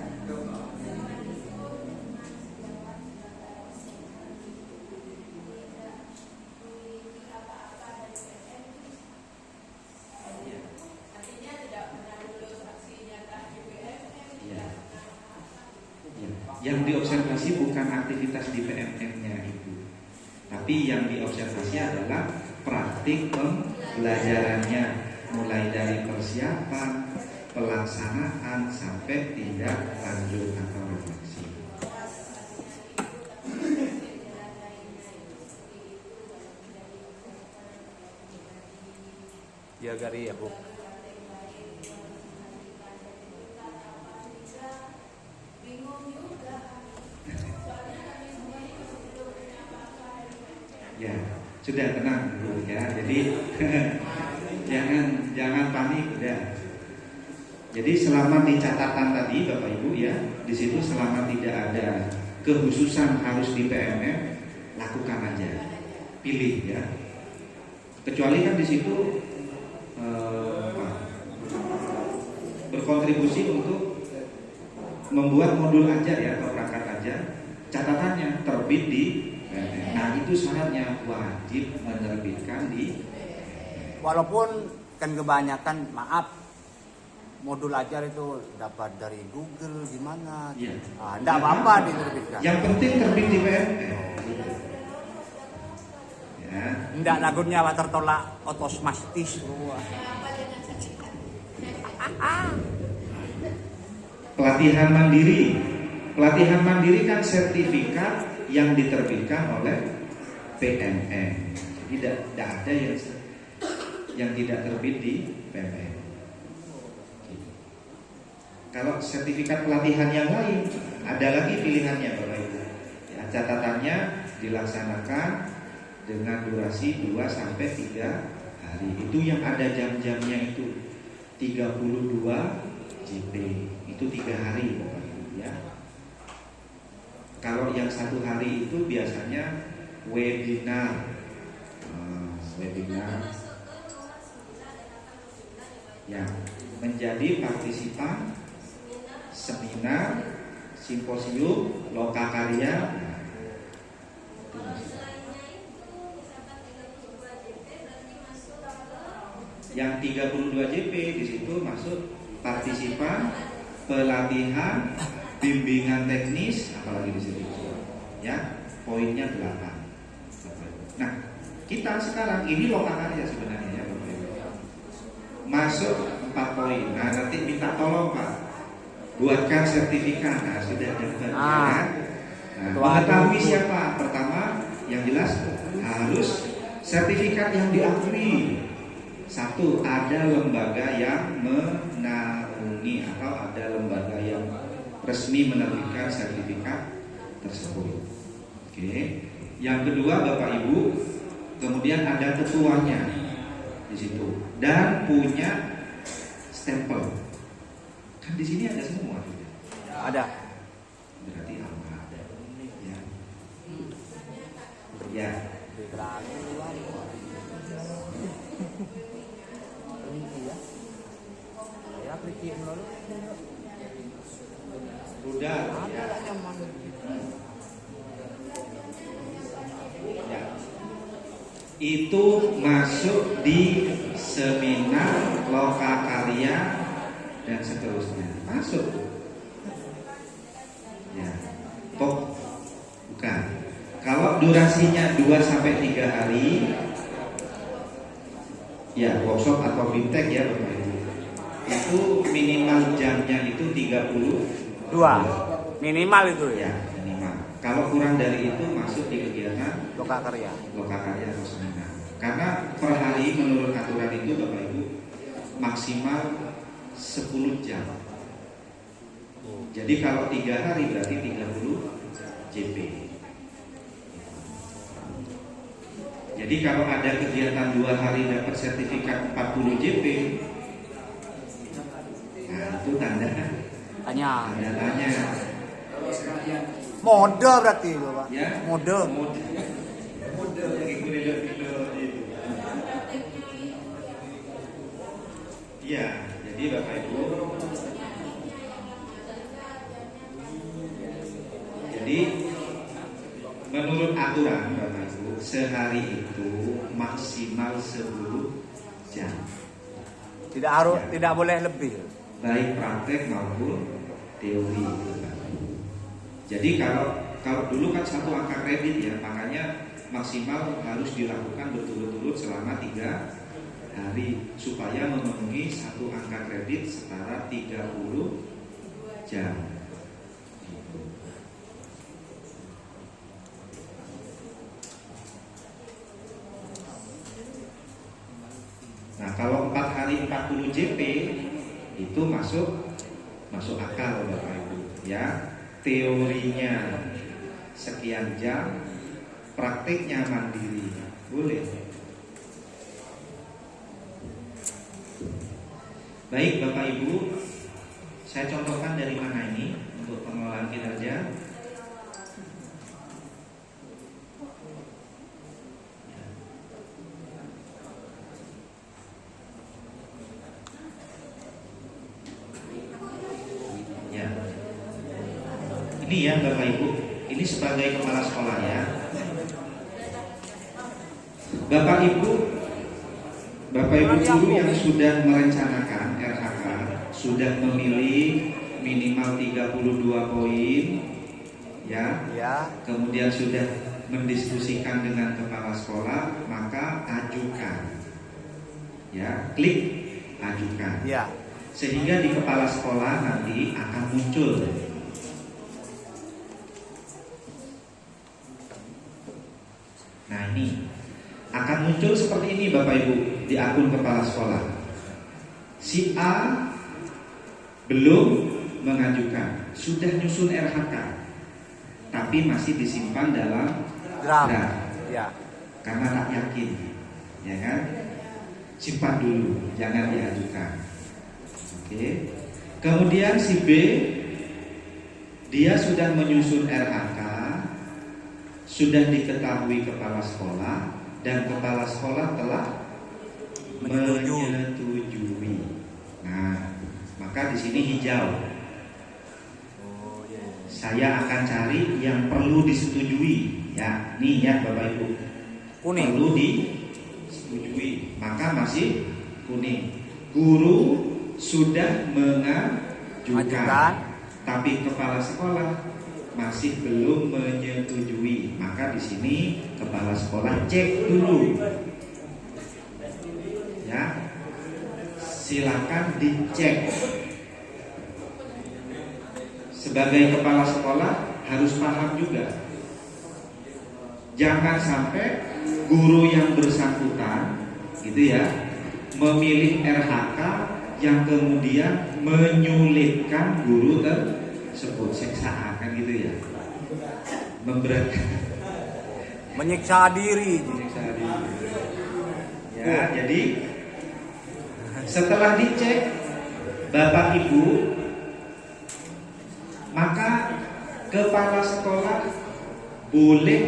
Yang diobservasi bukan aktivitas di PMM-nya itu, tapi yang diobservasi adalah praktik pembelajarannya, mulai dari persiapan, pelaksanaan sampai tindak lanjut atau refleksi. Ya Gari ya Bu. Ya, sudah tenang dulu ya. Jadi jangan panik ya. Jadi selama di catatan tadi Bapak Ibu ya, di situ selama tidak ada kekhususan harus di PMM, lakukan aja. Pilih ya. Kecuali kan di situ berkontribusi untuk membuat modul ajar ya atau perangkat ajar, catatannya terbit di PMM. Nah itu syaratnya wajib menerbitkan di. Walaupun kan kebanyakan maaf modul ajar itu dapat dari Google gimana? Iya. Enggak apa-apa diterbitkan. Yang penting terbit di PMM. Ya. Enggak lagunya tertolak otomatis. Pelatihan mandiri. Pelatihan mandiri kan sertifikat yang diterbitkan oleh PMM. Jadi tidak ada yang tidak terbit di PMM. Kalau sertifikat pelatihan yang lain, ada lagi pilihannya Bapak Ibu. Ya, catatannya dilaksanakan dengan durasi 2 sampai 3 hari. Itu yang ada jam-jamnya itu 32 JP. Itu 3 hari Bapak Ibu ya. Kalau yang 1 hari itu biasanya webinar. Webinar. Ya, menjadi partisipan seminar, simposium, lokakarya. Yang 32 JP di situ masuk partisipan, pelatihan, bimbingan teknis, apalagi di situ. Ya, poinnya 8. Nah, kita sekarang ini lokakarya sebenarnya ya, Bapak Ibu. Masuk 4 poin. Nah, nanti minta tolong Pak, buatkan sertifikat. Nah, sudah dapat ya. Nah, mengetahui siapa? Pertama, yang jelas harus sertifikat yang diakui. 1, ada lembaga yang menaungi atau ada lembaga yang resmi menerbitkan sertifikat tersebut. Oke. Yang kedua, Bapak Ibu, kemudian ada ketuanya di situ dan punya stempel. Kan di sini ada semua. Ada. Berarti apa? Ya. Ya. pergi melulu. Rudal. Ada lah zaman. Ya. Itu masuk di seminar, lokakarya dan seterusnya. Masuk. Ya. Toh bukan. Kalau durasinya 2 sampai 3 hari, ya workshop atau bimtek ya Bapak Ibu. Itu minimal jamnya itu 30 2 minimal itu ya, ya. minimal. Kalau kurang dari itu masuk di kegiatan Lokakarya. lokakarya atau seminar. Karena per hari menurut aturan itu Bapak Ibu maksimal 10 jam. Jadi kalau 3 hari berarti 30 JP. Jadi kalau ada kegiatan 2 hari dapat sertifikat 40 JP, nah itu tanda Tanya. tanya. Kalau sekalian Mode berarti itu, Pak. Ya. Mode. Mode yang ikut itu. Iya, jadi Bapak Ibu. Jadi menurut aturan Bapak Ibu, sehari itu maksimal 10 jam. Tidak harus, Ya. tidak boleh lebih. Baik praktek maupun teori. Jadi kalau dulu kan 1 angka kredit ya, makanya maksimal harus dilakukan berturut-turut selama 3 hari supaya memenuhi 1 angka kredit setara 30 jam. Nah kalau 4 hari 40 JP itu masuk akal Bapak Ibu ya. Teorinya sekian jam, praktiknya mandiri, boleh. Baik Bapak Ibu, saya contohkan dari mana ini untuk pengelolaan kinerja. Ya. Ini ya Bapak Ibu, ini sebagai kepala sekolah ya. Bapak Ibu guru yang sudah merencanakan RHK, sudah memilih minimal 32 poin ya. Ya. Kemudian sudah mendiskusikan dengan kepala sekolah, maka ajukan. Ya, klik ajukan. Ya. Sehingga di kepala sekolah nanti akan muncul. Nah ini akan muncul seperti ini Bapak Ibu di akun kepala sekolah. Si A belum mengajukan, sudah nyusun RHK, tapi masih disimpan dalam Draft. draft. Ya. Karena tak yakin, ya kan? Simpan dulu, jangan diajukan. Oke. Kemudian si B, dia sudah menyusun RHK, sudah diketahui kepala sekolah, dan kepala sekolah telah menyetujui. Nah, maka di sini hijau. Oh, iya. Saya akan cari yang perlu disetujui. Ya, nih ya Bapak Ibu. Kuning. Perlu disetujui. Maka masih kuning. Guru sudah mengajukan, Ajukan. tapi kepala sekolah masih belum menyetujui. Maka di sini kepala sekolah cek dulu. Ya, silakan dicek. Sebagai kepala sekolah harus paham juga. Jangan sampai guru yang bersangkutan, gitu ya, memilih RHK yang kemudian menyulitkan guru tersebut, seksaan kan gitu ya, memberatkan, Menyiksa diri. menyiksa diri. Ya, jadi setelah dicek Bapak Ibu, maka kepala sekolah boleh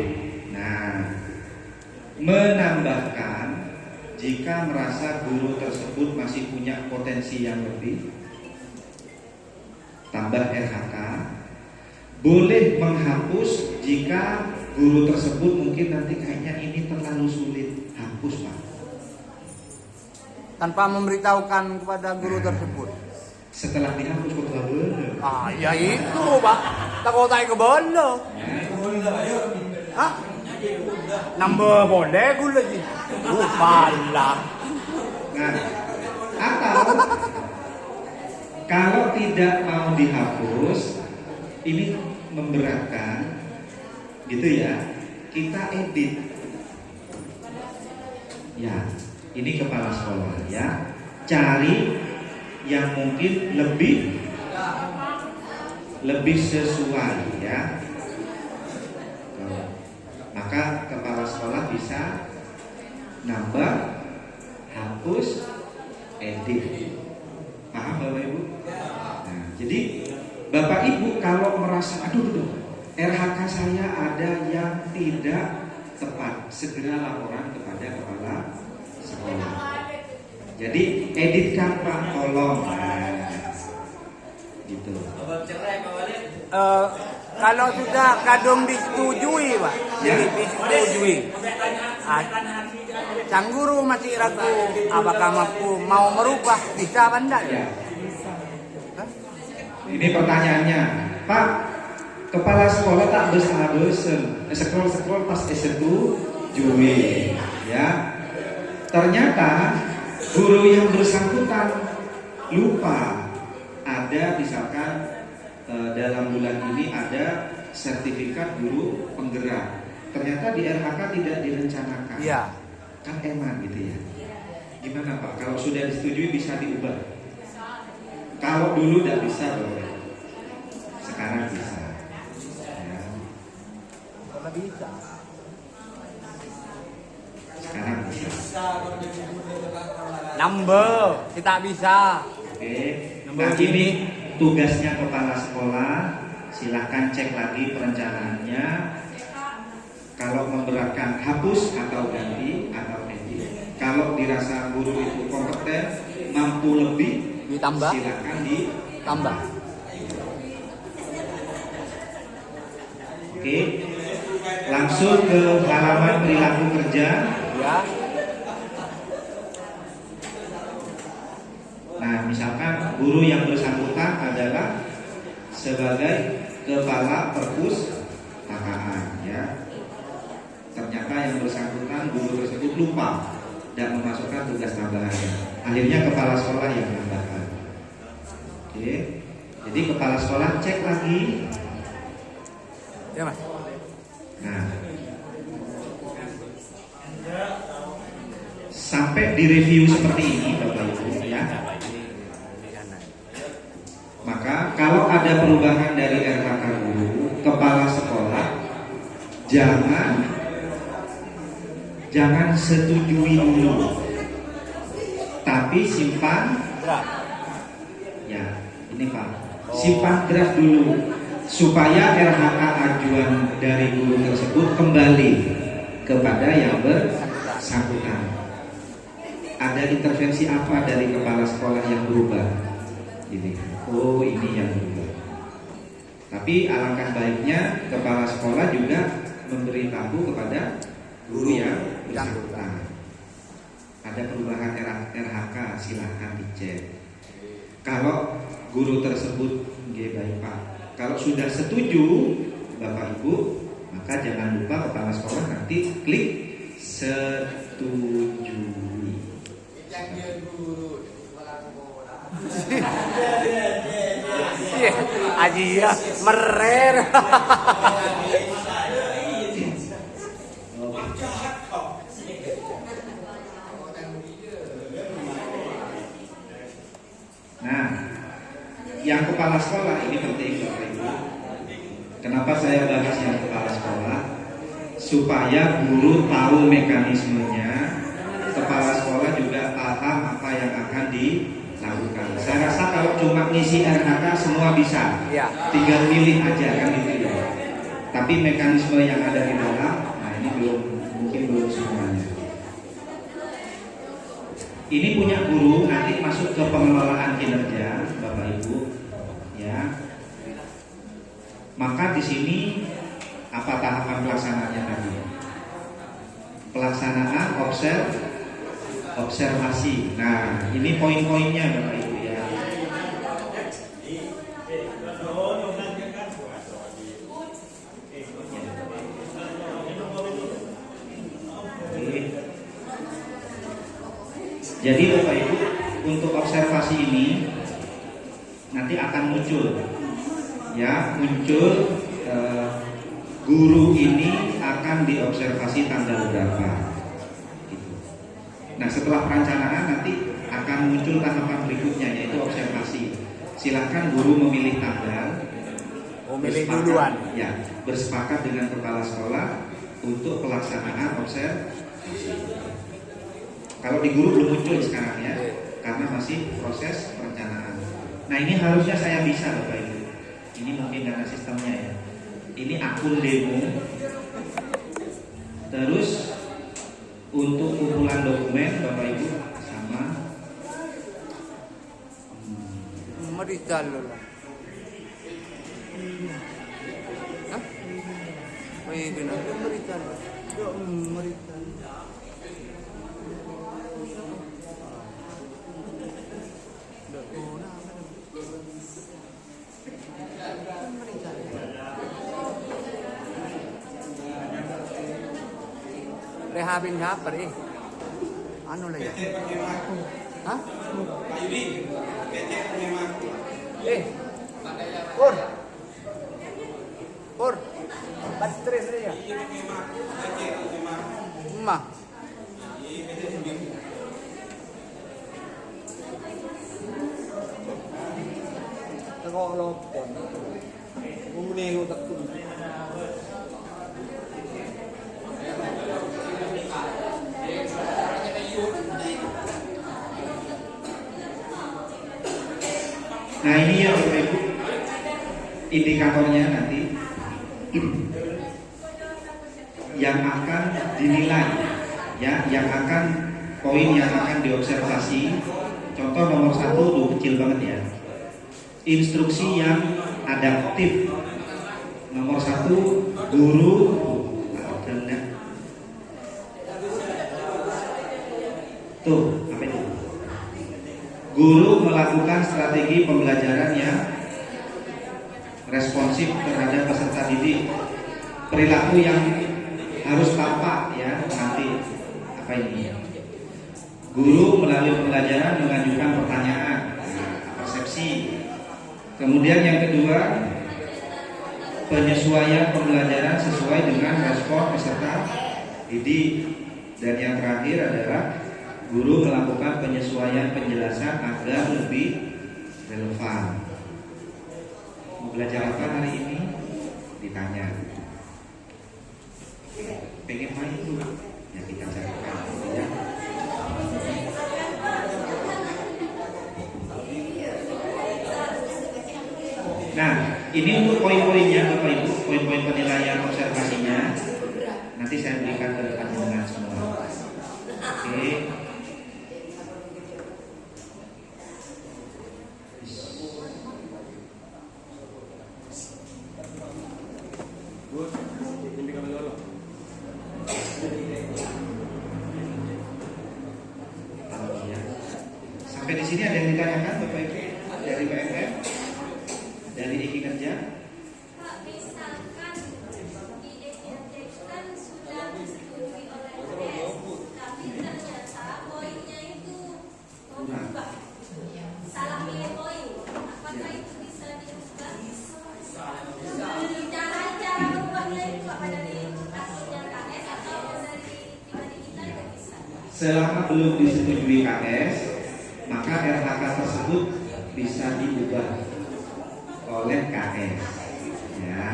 menambahkan jika merasa guru tersebut masih punya potensi yang lebih, tambah RHK. Boleh menghapus jika guru tersebut mungkin nanti kayaknya ini terlalu sulit, hapus Pak. Tanpa memberitahukan kepada guru tersebut. Setelah dihapus kok telah bener. Ah, ya itu Pak. Takut saya ke bola. Hah? Nambah boleh gula sih. Pala. Nah, atau kalau tidak mau dihapus, ini memberatkan, gitu ya. Kita edit. Ya, ini kepala sekolah ya. Cari yang mungkin lebih sesuai ya. Maka kepala sekolah bisa nambah, hapus, edit. Paham Bapak Ibu? Nah, jadi Bapak Ibu kalau merasa aduh RHK saya ada yang tidak tepat, segera laporan kepada kepala sekolah. Jadi editkan Pak, tolong. Nah, gitu. Kalau sudah kadung disetujui Pak, jadi disetujui. Sang guru masih ragu apakah mampu mau merubah, bisa apa enggak ya? Ini pertanyaannya, Pak, kepala sekolah tak bosan scroll pas setujui, ya. Ternyata guru yang bersangkutan lupa ada misalkan dalam bulan ini ada sertifikat guru penggerak. Ternyata di RHK tidak direncanakan. Iya. Kan eman gitu ya. Gimana Pak? Kalau sudah disetujui bisa diubah? Kalau dulu tidak bisa boleh. Sekarang bisa. Ya. Kalau bisa. Sekarang bisa. Nambah, kita bisa. Oke. Nah ini tugasnya kepala sekolah. Silahkan cek lagi perencanaannya. Kalau memberatkan hapus atau ganti atau edit. Kalau dirasa guru itu kompeten, mampu lebih, Ditambah. silakan ditambah. Oke, langsung ke halaman perilaku kerja. Ya. Nah, misalkan guru yang bersangkutan adalah sebagai kepala perpustakaan, ya. Ternyata yang bersangkutan guru tersebut lupa dan memasukkan tugas tambahannya. Akhirnya kepala sekolah yang menambahkan. Oke, jadi kepala sekolah cek lagi. Ya Mas. Nah, sampai direview seperti ini Bapak Ibu ya. Maka kalau ada perubahan dari RHK guru, kepala sekolah jangan setujui dulu, tapi simpan Draft. ya. Ini Pak, simpan draft dulu supaya RHK ajuan dari guru tersebut kembali kepada yang bersangkutan. Ada intervensi apa dari kepala sekolah yang berubah? Ini, oh ini yang berubah. Tapi alangkah baiknya kepala sekolah juga memberitahu kepada guru yang bersangkutan. Ada perubahan RHK, silahkan dicek. Kalau guru tersebut, baik Pak. Kalau sudah setuju Bapak Ibu, maka jangan lupa kepala sekolah nanti klik setujui. Aji ya, merer. Nah, yang kepala sekolah ini penting Bapak Ibu. Kenapa saya bahas yang kepala sekolah? Supaya guru tahu mekanismenya, kepala sekolah juga paham apa yang akan dilakukan. Saya rasa kalau cuma ngisi RHK semua bisa, Ya. tinggal milih aja kan gitu ya. Tapi mekanisme yang ada di dalam, nah ini mungkin belum semuanya. Ini punya guru nanti masuk ke pengelolaan kinerja Bapak Ibu, ya. Maka di sini apa tahapan pelaksanaannya tadi? Pelaksanaan observasi. Nah, ini poin-poinnya Bapak Ibu ya. Oke. Jadi Bapak Ibu, untuk observasi ini nanti akan muncul guru ini akan diobservasi tanggal berapa gitu. Nah, setelah perencanaan nanti akan muncul tahapan berikutnya, yaitu observasi. Silakan guru memilih tanggal, Milih duluan. ya, bersepakat dengan kepala sekolah untuk pelaksanaan observasi. Kalau di guru belum muncul sekarang ya, karena masih proses perencanaan. Nah, ini harusnya saya bisa Bapak Ibu. Ini mungkin karena sistemnya ya. Ini akun demo. Terus untuk kumpulan dokumen Bapak Ibu sama Marital lah. Hah? May ganun. Marital. Marital. Rehabin siapa eh? Ano lah ya? Hah? Eh, Pur, baterai saya. Ma. Nagolopon. Umuningo takto. Nah, ini ya Bapak Ibu, indikatornya nanti yang akan dinilai ya, yang akan poin yang akan diobservasi. Contoh nomor 1 tuh kecil banget ya, instruksi yang adaptif. Nomor 1, guru tuh apa itu? Guru melakukan strategi pembelajaran yang responsif terhadap peserta didik. Perilaku yang harus tampak ya nanti apa ini? Guru melalui pembelajaran mengajukan pertanyaan, persepsi. Kemudian yang kedua, penyesuaian pembelajaran sesuai dengan respon peserta didik. Dan yang terakhir adalah guru melakukan penyesuaian penjelasan agar lebih relevan. Mau belajar apa hari ini? Ditanya. Pengen main dulu? Ya kita carikan ya. Nah, ini untuk poin-poinnya Bapak Ibu, poin-poin penilaian observasinya. Nanti saya berikan ke panjenengan semua. Oke. Sampai di sini ada yang ditanyakan Bapak Ibu dari PMM, dari IKI Kerja? Pak, misalkan ide kan sudah disetujui oleh PS, tapi ternyata poinnya itu berubah. Salah pilih poin. Apakah itu bisa diubah? Cara berubahnya itu apa dari akunnya KS atau dari pribadi kita itu bisa? Selama belum disetujui KS, maka RHK tersebut bisa diubah oleh KS. Ya,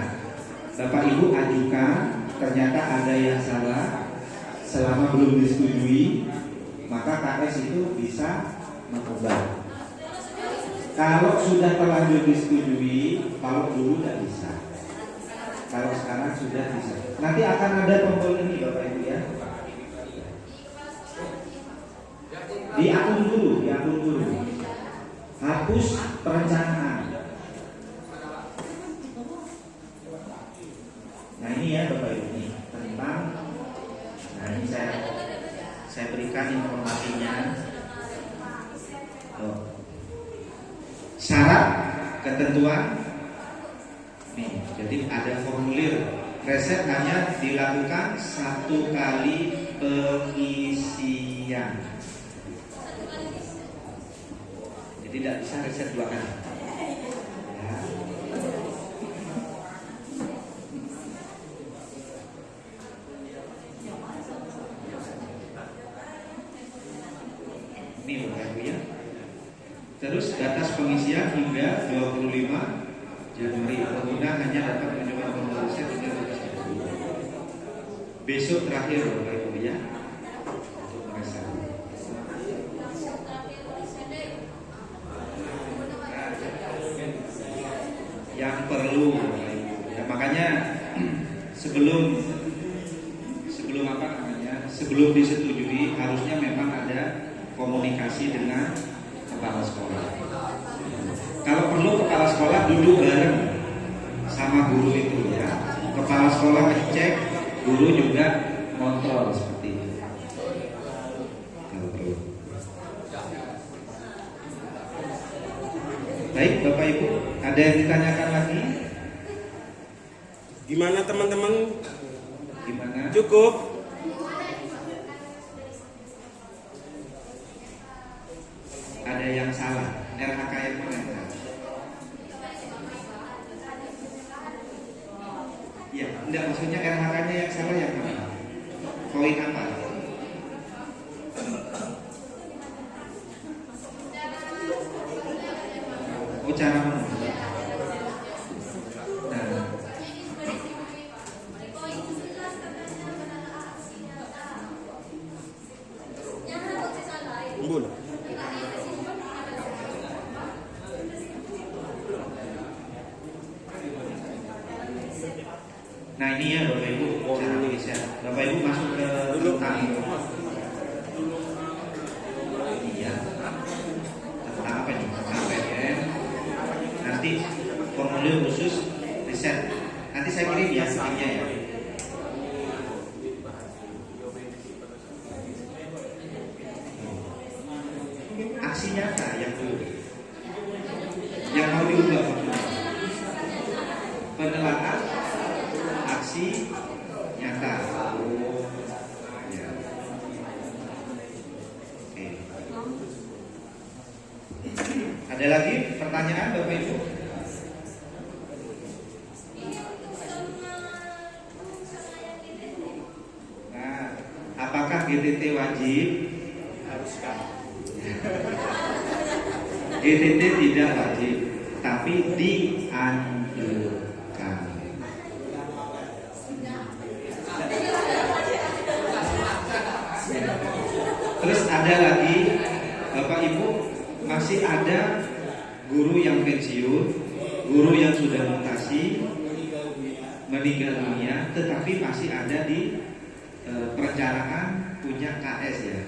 Bapak Ibu ajukan, ternyata ada yang salah, selama belum disetujui, maka KS itu bisa mengubah. Kalau sudah terlanjur disetujui, kalau dulu tidak bisa. Kalau sekarang sudah bisa. Nanti akan ada tombol ini Bapak Ibu ya. Di akun dulu, hapus perencanaan. Syarat ketentuan nih, jadi ada formulir. Reset hanya dilakukan 1 kali pengisian. Jadi tidak bisa reset 2 kali. Ya. Ini Bapak Ibu ya. Terus batas pengisian hingga 25 Januari. Pengguna hanya dapat mencoba formulir reset hingga 12 Januari. Besok terakhir Bapak Ibu ya untuk mereset. Yang perlu Bapak Ibu ya, makanya sebelum apa namanya, sebelum disetujui harusnya memang ada komunikasi dengan kepala sekolah. Kalau perlu kepala sekolah duduk bareng sama guru itu ya. Kepala sekolah ngecek, guru juga kontrol seperti itu. Kalau perlu. Baik Bapak Ibu, ada yang ditanyakan lagi? Gimana teman-teman? Gimana? Cukup? Ada yang salah? RHK yang mana? Ya, enggak, maksudnya RHK-nya yang salah yang mana? Poin apa? Oh, cara membuat. Nah, Boleh. nah ini ya Bapak Ibu, cara riset. Bapak Ibu masuk ke tentang iya, tentang apa nih? Tentang PN. Nanti formulir khusus riset. Nanti saya kirim ya linknya ya. Aksi nyata yang dulu, yang mau diubah maksudnya. Penelaah aksi nyata. Oh, ya. Oke. Ada lagi pertanyaan Bapak Ibu? Nah, apakah GTT wajib? Haruskan. GTT tidak wajib, tapi dianjurkan. Terus ada lagi Bapak Ibu, masih ada guru yang pensiun, guru yang sudah mutasi, meninggal dunia, tetapi masih ada di perencanaan punya KS ya.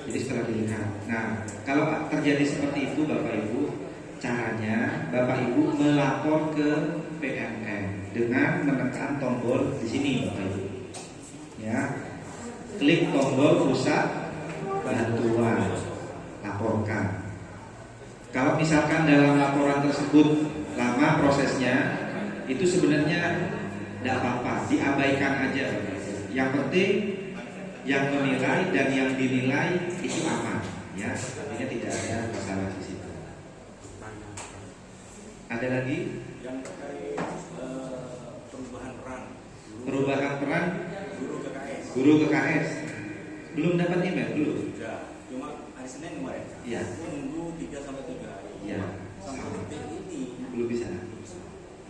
Jadi setelah dilihat. Nah, kalau terjadi seperti itu Bapak Ibu, caranya Bapak Ibu melapor ke PMM dengan menekan tombol di sini Bapak Ibu. Ya. Klik tombol pusat bantuan, laporkan. Kalau misalkan dalam laporan tersebut lama prosesnya, itu sebenarnya tidak apa-apa, diabaikan aja Bapak Ibu. Yang penting yang menilai dan yang dinilai itu aman, ya, artinya tidak ada masalah di situ. Ada lagi? Yang terkait perubahan peran. Perubahan peran Guru ke KS. guru ke KS. Belum dapat email belum? Sudah. Cuma hari Senin kemarin. Iya. Aku nunggu 3 sampai 3 hari. Iya. Sampai detik ini Belum bisa.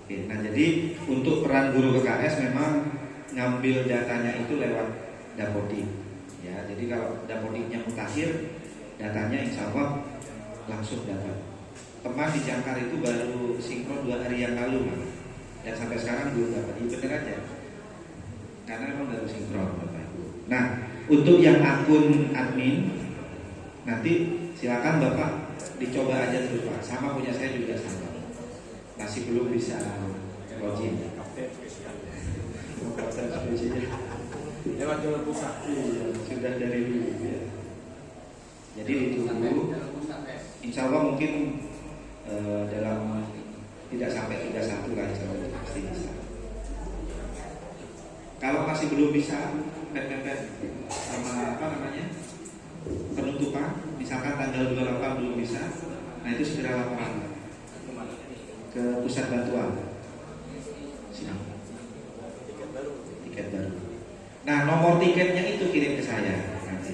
Oke, nah jadi untuk peran guru ke KS memang ngambil datanya itu lewat Dapodik. Ya, jadi kalau Dapodiknya mutakhir, datanya insya Allah langsung dapat. Teman di Jangkar itu baru sinkron 2 hari yang lalu, Mas. Dan sampai sekarang belum dapat. Ini bener aja. Karena memang baru sinkron, Bapak Ibu. Nah, untuk yang akun admin, nanti silakan Bapak dicoba aja terus Pak. Sama punya saya juga sama. Masih belum bisa login. update spesial. Spesial. Lewat jalur pusat. Iya, sudah dari dulu ya. Jadi ditunggu. Insya Allah mungkin dalam tidak sampai 31 lah itu pasti bisa. Kalau masih belum bisa, pepet sama apa namanya penutupan, misalkan tanggal 28 belum bisa, nah itu segera laporan ke pusat bantuan. Siap. Tiket baru. Nah, nomor tiketnya itu kirim ke saya nanti.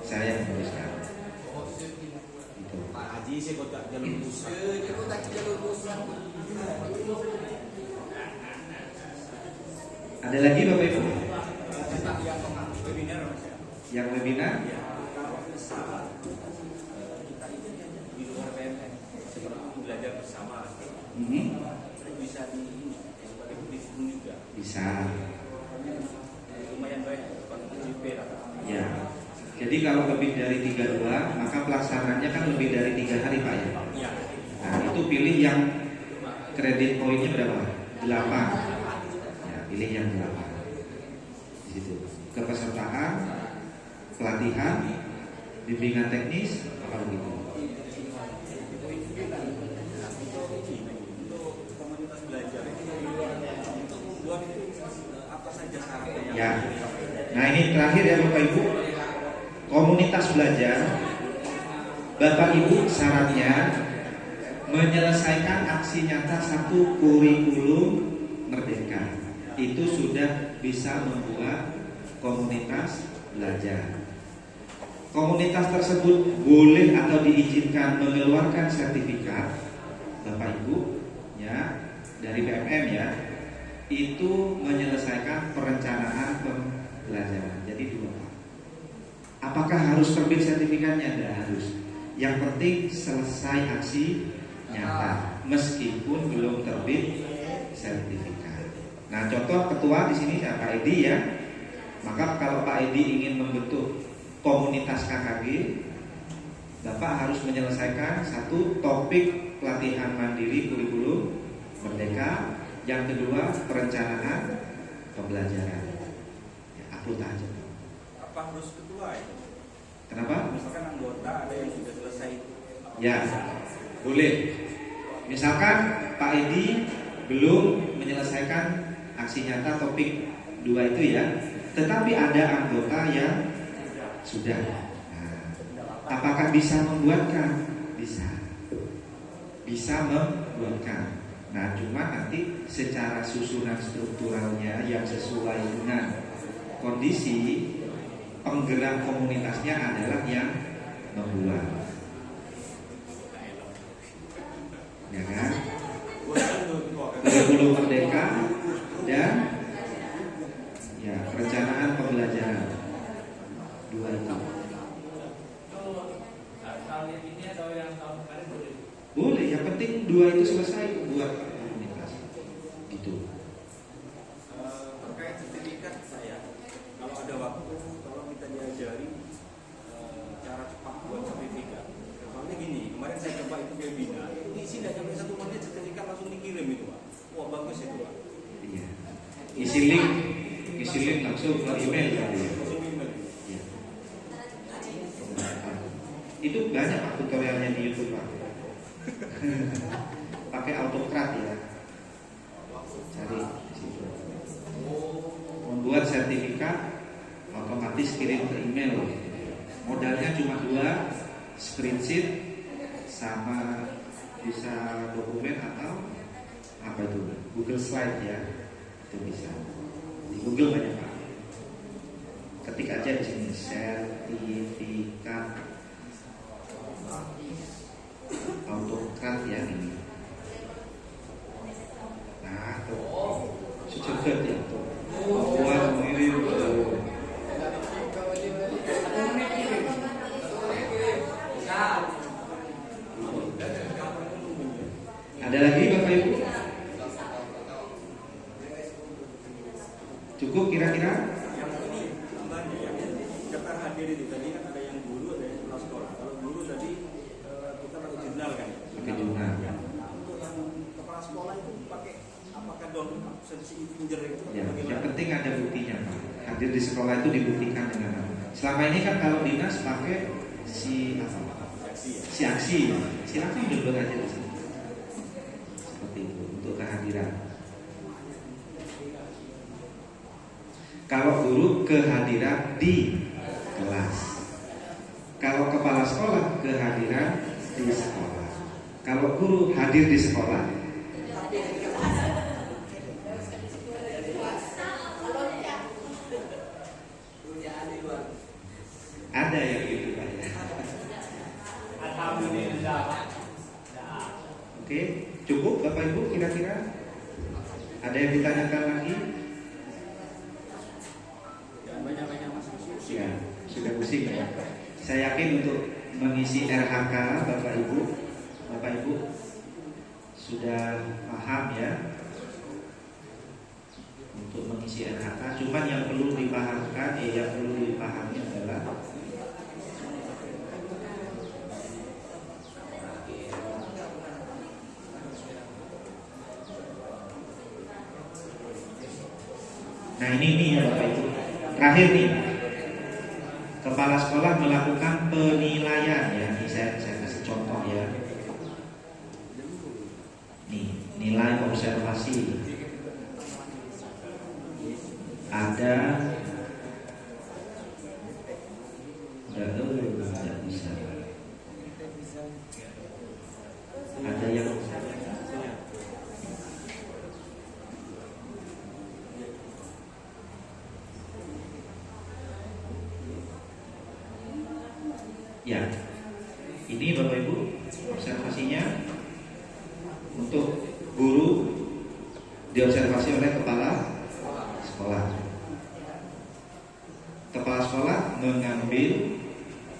Saya yang menguruskan. Itu. Pak Haji saya kota jalur pusat. Ada lagi Bapak Ibu? Webinar Mas ya. Yang webinar? Ya, kalau misal kita ini di luar PMN seperti belajar bersama, itu bisa di Zoom juga. Bisa. Lumayan baik, JP lah. Ya. Jadi kalau lebih dari 32, maka pelaksanaannya kan lebih dari 3 hari Pak ya. Iya. Nah, itu pilih yang kredit poinnya berapa? 8. Ya, pilih yang 8. Di situ. Kepesertaan, pelatihan, bimbingan teknis, apa begitu. Untuk komunitas belajar untuk membuat apa saja syaratnya Ya. Nah, ini terakhir ya Bapak Ibu. Komunitas belajar, Bapak Ibu syaratnya menyelesaikan aksi nyata 1 kurikulum merdeka. Itu sudah bisa membuat komunitas belajar. Komunitas tersebut boleh atau diizinkan mengeluarkan sertifikat Bapak Ibu ya dari BMM ya. Itu menyelesaikan perencanaan pembelajaran. Jadi 2. Apakah harus terbit sertifikatnya? Tidak harus. Yang penting selesai aksi nyata meskipun belum terbit sertifikat. Nah, contoh ketua di sini ya Pak Edi ya. Maka kalau Pak Edi ingin membentuk komunitas KKG, Bapak harus menyelesaikan 1 topik pelatihan mandiri kurikulum merdeka, yang kedua perencanaan pembelajaran. Ya, upload aja. apa harus ketua itu? Kenapa? Misalkan anggota ada yang sudah selesai. Ya, boleh. Misalkan Pak Edi belum menyelesaikan aksi nyata topik 2 itu ya, tetapi ada anggota yang sudah. Nah, apakah bisa membuatkan? Bisa membuatkan. Nah, cuma nanti secara susunan strukturalnya yang sesuai dengan kondisi penggerak komunitasnya adalah yang membuat. Ya kan? Kurikulum merdeka dan ya perencanaan pembelajaran 2 itu. Boleh, yang penting 2 itu selesai buat komunitas. Gitu. Terkait sertifikat saya, kalau ada waktu, tolong kita diajari cara cepat buat sertifikat. Soalnya gini, kemarin saya coba itu webinar, isi tidak sampai 1 menit sertifikat langsung dikirim itu Pak. Wah bagus itu Pak. Iya. Isi link langsung ke email ya. Langsung email. Iya. Itu banyak Pak tutorialnya di YouTube Pak. Pakai AutoCAD ya. Cari di situ. Membuat sertifikat otomatis kirim ke email. Modalnya cuma 2, screenshot sama bisa dokumen atau apa itu Google Slide ya, itu bisa di Google banyak Pak. Ketik aja di sini sertifikat AutoCAD ya ini. Nah tuh cerita ya tuh buat mengirim Ada lagi Bapak Ibu? Cukup kira-kira? Yang ini tambahnya yang daftar hadir itu tadi kan ada yang guru, ada yang kepala sekolah. Kalau guru tadi kita pakai jurnal kan? Pakai jurnal. Ya. Untuk yang kepala sekolah itu pakai apakah dong absensi finger itu? Ya, yang bagaimana? penting ada buktinya Pak. Hadir di sekolah itu dibuktikan dengan apa? Selama ini kan kalau dinas pakai si apa? Saksi ya. Si aksi. Silakan download aja di sini. Kalau guru kehadiran di kelas. Kalau kepala sekolah kehadiran di sekolah. Kalau guru hadir di sekolah. Ada yang gitu Pak ya. Alhamdulillah. Oke, cukup Bapak Ibu kira-kira? Ada yang ditanyakan lagi? Jangan banyak-banyak Mas. Ya, sudah pusing ya. Saya yakin untuk mengisi RHK Bapak Ibu sudah paham ya untuk mengisi RHK. Cuman yang perlu dipahamkan, yang perlu dipahami adalah nah ini nih ya Bapak Ibu. Terakhir nih, kepala sekolah melakukan penilaian ya. Ini saya kasih contoh ya. Nih, nilai observasi. Ada nggak bisa. Ada yang ya, ini Bapak Ibu observasinya untuk guru diobservasi oleh kepala sekolah. Kepala sekolah mengambil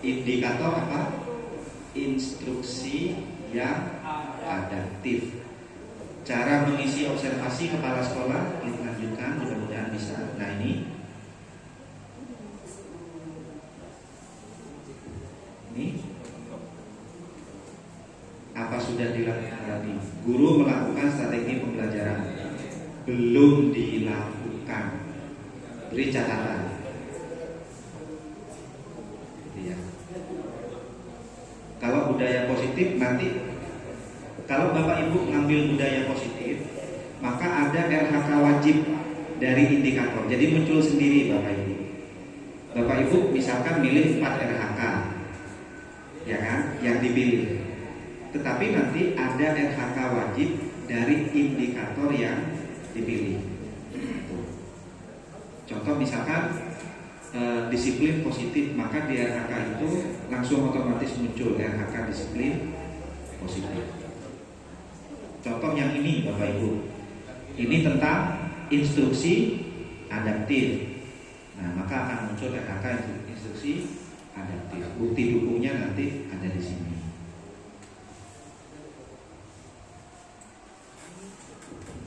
indikator apa? Instruksi yang adaptif. Cara mengisi observasi kepala sekolah kita lanjutkan, mudah-mudahan bisa. Nah ini apa sudah dilakukan tadi? Guru melakukan strategi pembelajaran. Belum dilakukan. Beri catatan. Ya. Kalau budaya positif nanti, kalau Bapak Ibu ngambil budaya positif, maka ada RHK wajib dari indikator. Jadi muncul sendiri Bapak Ibu. Bapak Ibu misalkan milih 4 RHK, ya kan, yang dipilih. Tetapi nanti ada RHK wajib dari indikator yang dipilih. Contoh misalkan disiplin positif, maka di RHK itu langsung otomatis muncul RHK disiplin positif. Contoh yang ini Bapak Ibu, ini tentang instruksi adaptif. Nah maka akan muncul RHK instruksi adaptif. Bukti dukungnya nanti ada di sini.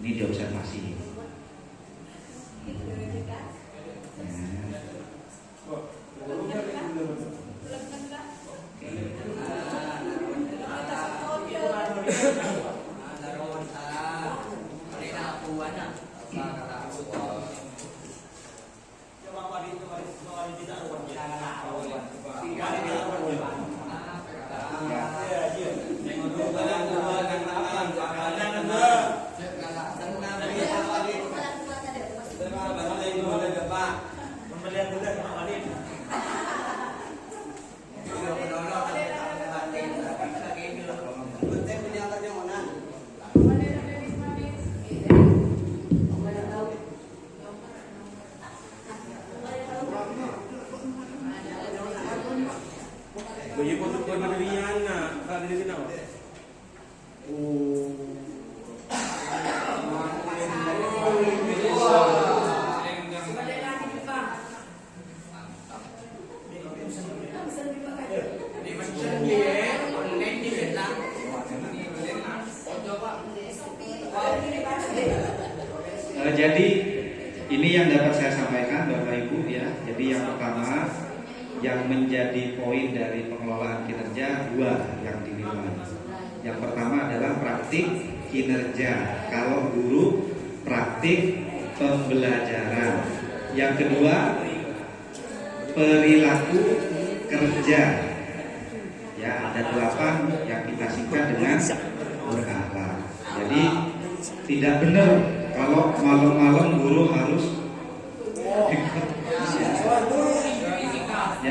Ini diobservasi. Jadi ini yang dapat saya sampaikan Bapak Ibu ya. Jadi yang pertama yang menjadi poin dari pengelolaan kinerja dua yang dinilai. Yang pertama adalah praktik kinerja. Kalau guru praktik pembelajaran. Yang kedua perilaku kerja. Ya ada 8 yang kita singkat dengan berakhlak. Jadi tidak benar kalau malam-malam guru harus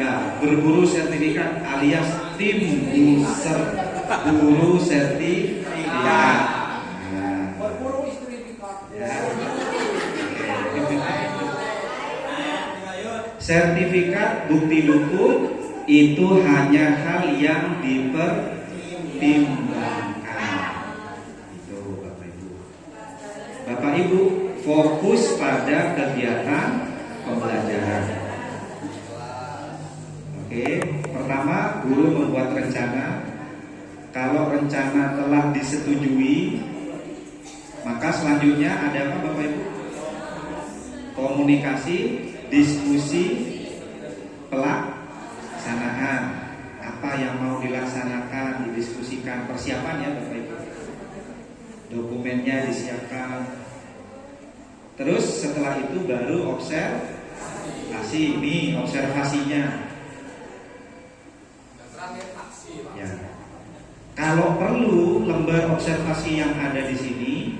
Ya, berguru sertifikat alias tim user guru sertifikat. Nah, Berburu istri pikat. ya. Sertifikat bukti hukum itu hanya hal yang dipertimbangkan. Itu Bapak Ibu. Bapak Ibu fokus pada kegiatan pembelajaran. Oke, pertama guru membuat rencana. Kalau rencana telah disetujui, maka selanjutnya ada apa Bapak Ibu? Komunikasi, diskusi, pelaksanaan. Apa yang mau dilaksanakan, didiskusikan, persiapan ya Bapak Ibu. Dokumennya disiapkan. Terus setelah itu baru observasi. Ini observasinya. Ya. Kalau perlu lembar observasi yang ada di sini,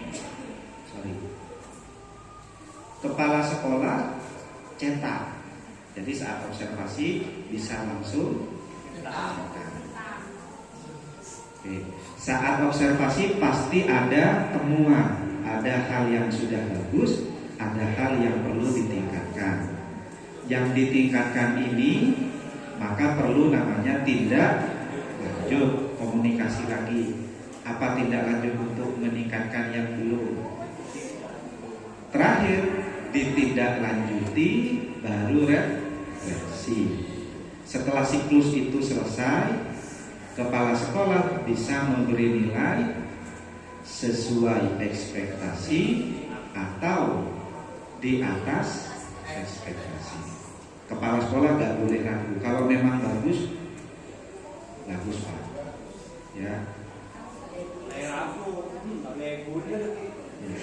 kepala sekolah cetak. Jadi saat observasi bisa langsung cetak. Oke. Saat observasi pasti ada temuan, ada hal yang sudah bagus, ada hal yang perlu ditingkatkan. Yang ditingkatkan ini maka perlu namanya tindak lanjut, komunikasi lagi. Apa tindak lanjut untuk meningkatkan yang belum? Terakhir ditindaklanjuti, baru refleksi. Setelah siklus itu selesai, kepala sekolah bisa memberi nilai sesuai ekspektasi atau di atas ekspektasi. Kepala sekolah nggak boleh ragu. Kalau memang bagus, bagus Pak. Ya. Aku, tak boleh. Ya.